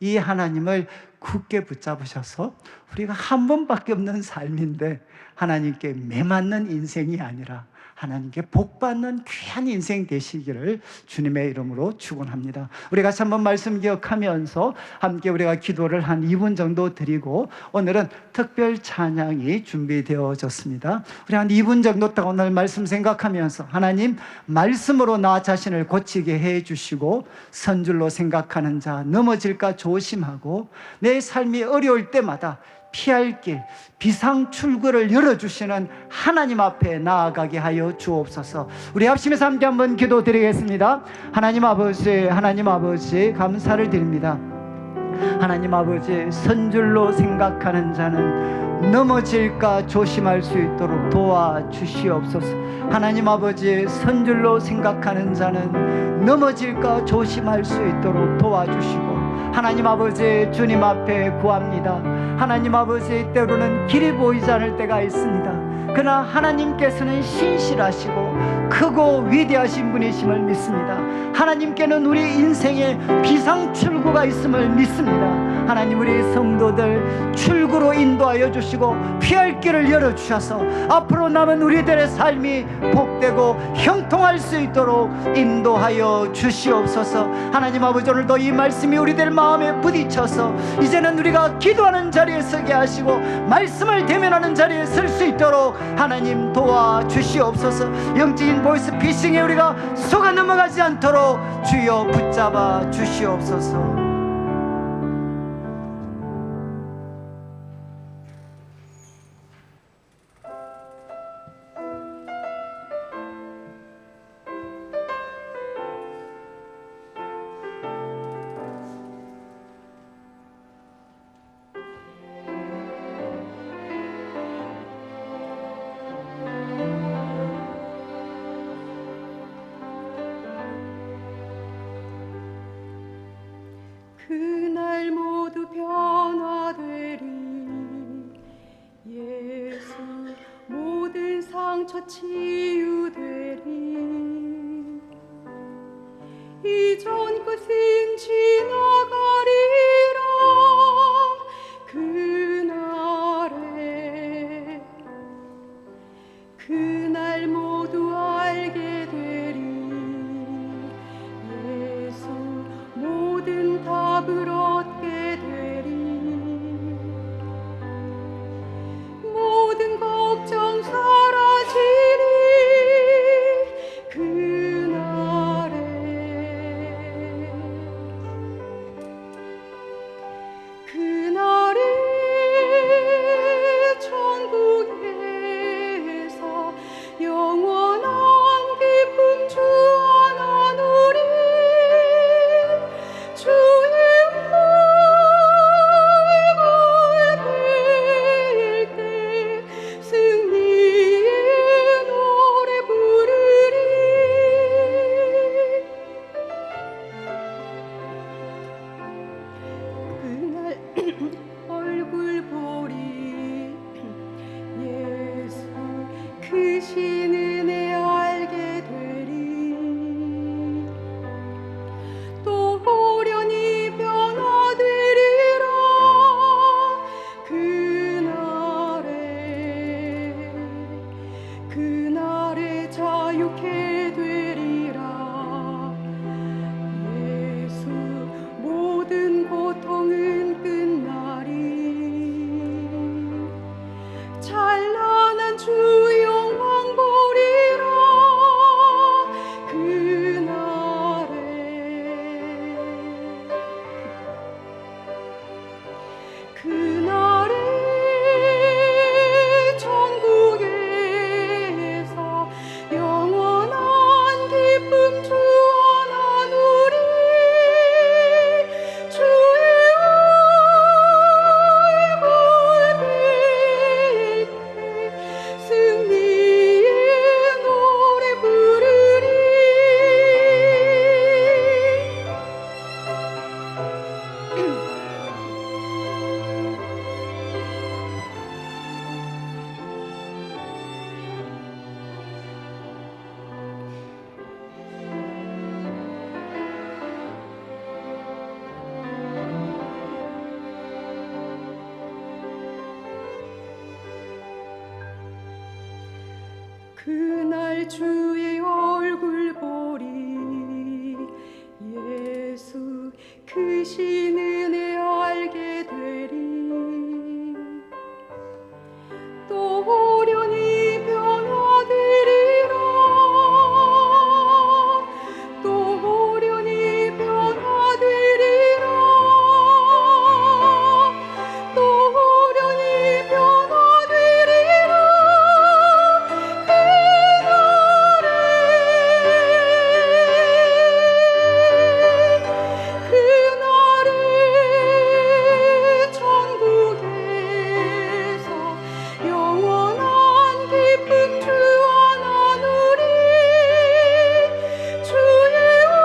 이 하나님을 굳게 붙잡으셔서 우리가 한 번밖에 없는 삶인데 하나님께 매맞는 인생이 아니라 하나님께 복받는 귀한 인생 되시기를 주님의 이름으로 축원합니다. 우리 같이 한번 말씀 기억하면서 함께 우리가 기도를 한 2분 정도 드리고, 오늘은 특별 찬양이 준비되어졌습니다. 우리 한 2분 정도 동안 오늘 말씀 생각하면서 하나님 말씀으로 나 자신을 고치게 해 주시고, 선줄로 생각하는 자, 넘어질까 조심하고 내 삶이 어려울 때마다 피할 길, 비상 출구를 열어주시는 하나님 앞에 나아가게 하여 주옵소서. 우리 합심해서 함께 한번 기도드리겠습니다. 하나님 아버지 감사를 드립니다. 하나님 아버지, 선줄로 생각하는 자는 넘어질까 조심할 수 있도록 도와주시옵소서. 하나님 아버지, 선줄로 생각하는 자는 넘어질까 조심할 수 있도록 도와주시고, 하나님 아버지, 주님 앞에 구합니다. 하나님 아버지, 때로는 길이 보이지 않을 때가 있습니다. 그러나 하나님께서는 신실하시고 크고 위대하신 분이심을 믿습니다. 하나님께는 우리 인생에 비상 출구가 있음을 믿습니다. 하나님, 우리 성도들 출구로 인도하여 주시고 피할 길을 열어주셔서 앞으로 남은 우리들의 삶이 복되고 형통할 수 있도록 인도하여 주시옵소서. 하나님 아버지, 오늘도 이 말씀이 우리들 마음에 부딪혀서 이제는 우리가 기도하는 자리에 서게 하시고 말씀을 대면하는 자리에 설 수 있도록 하나님 도와주시옵소서. 영적인 보이스피싱에 우리가 속아 넘어가지 않도록 주여 붙잡아 주시옵소서. 그날 모두 변화되리. 예수 모든 상처 치유되리. 이전 것은 지나가리라. 그날 모두 알게 되리. 예수 모든 답을 얻게 되리. 모든 걱정 사라지리. 그날에 천국에서 영원한 기쁨 주와 나누리. 주의 그날 주의 얼굴 보리 예수 크신 은혜 알게 되리 또 호련히 변화되리라 또 호련히 변화되리라 또 호련히 변화되리라 그날에 천국에서 영원한 기쁨 주와 나누리 주의 얼굴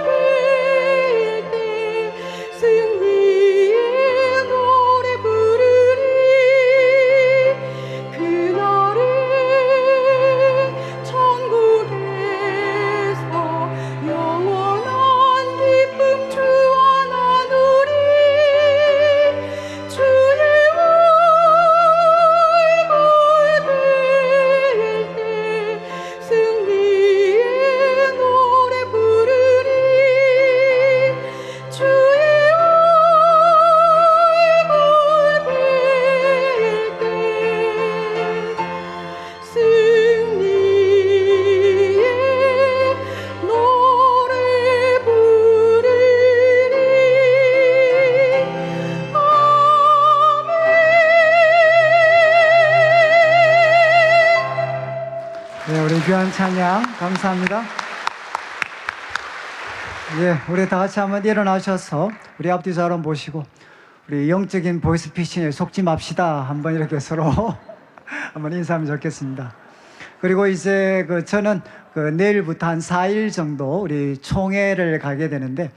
뵐 때 승리의 노래 부르리 그날에 천국에서 영원한 기쁨 주와 나누리 주의 얼굴 뵐 때 승리의 노래 부르리 주의 얼굴 뵐 때 승리의 노래 부르리 네, 우리 귀한 찬양 감사합니다. 예, 우리 다 같이 한번 일어나셔서 우리 앞뒤 사람 보시고 우리 영적인 보이스피싱에 속지 맙시다. 한번 이렇게 서로 한번 인사하면 좋겠습니다. 그리고 이제 저는 내일부터 한 4일 정도 우리 총회를 가게 되는데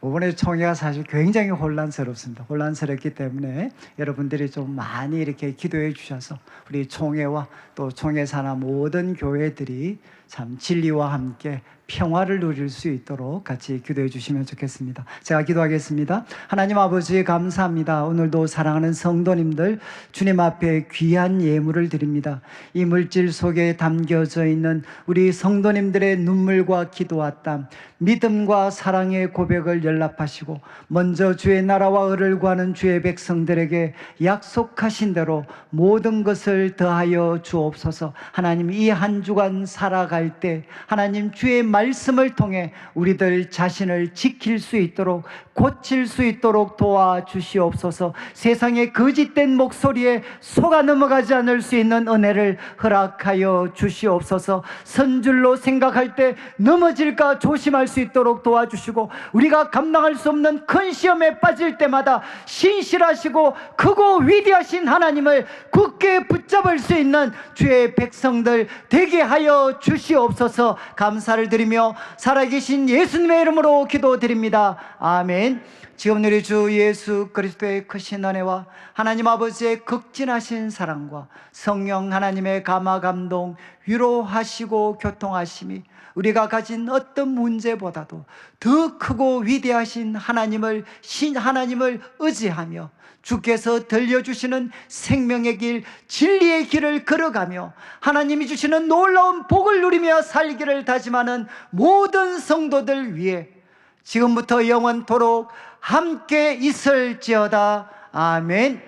이번에 총회가 사실 굉장히 혼란스럽습니다. 혼란스럽기 때문에 여러분들이 좀 많이 이렇게 기도해 주셔서 우리 총회와 또 총회 산하 모든 교회들이 참 진리와 함께 평화를 누릴 수 있도록 같이 기도해 주시면 좋겠습니다. 제가 기도하겠습니다. 하나님 아버지 감사합니다. 오늘도 사랑하는 성도님들 주님 앞에 귀한 예물을 드립니다. 이 물질 속에 담겨져 있는 우리 성도님들의 눈물과 기도와 땀, 믿음과 사랑의 고백을 연락하시고 먼저 주의 나라와 의를 구하는 주의 백성들에게 약속하신 대로 모든 것을 더하여 주옵소서. 하나님 이 한 주간 살아갈 때 하나님 주의 말씀을 통해 우리들 자신을 지킬 수 있도록 고칠 수 있도록 도와주시옵소서. 세상의 거짓된 목소리에 속아 넘어가지 않을 수 있는 은혜를 허락하여 주시옵소서. 선줄로 생각할 때 넘어질까 조심할 수 있도록 도와주시고 우리가 감당할 수 없는 큰 시험에 빠질 때마다 신실하시고 크고 위대하신 하나님을 굳게 붙잡을 수 있는 주의 백성들 되게 하여 주시옵소서. 감사를 드리며 살아계신 예수님의 이름으로 기도드립니다. 아멘. 지금 우리 주 예수 그리스도의 크신 은혜와 하나님 아버지의 극진하신 사랑과 성령 하나님의 감화 감동 위로하시고 교통하심이 우리가 가진 어떤 문제보다도 더 크고 위대하신 하나님을 의지하며 주께서 들려주시는 생명의 길, 진리의 길을 걸어가며 하나님이 주시는 놀라운 복을 누리며 살기를 다짐하는 모든 성도들 위해 지금부터 영원토록 함께 있을지어다. 아멘.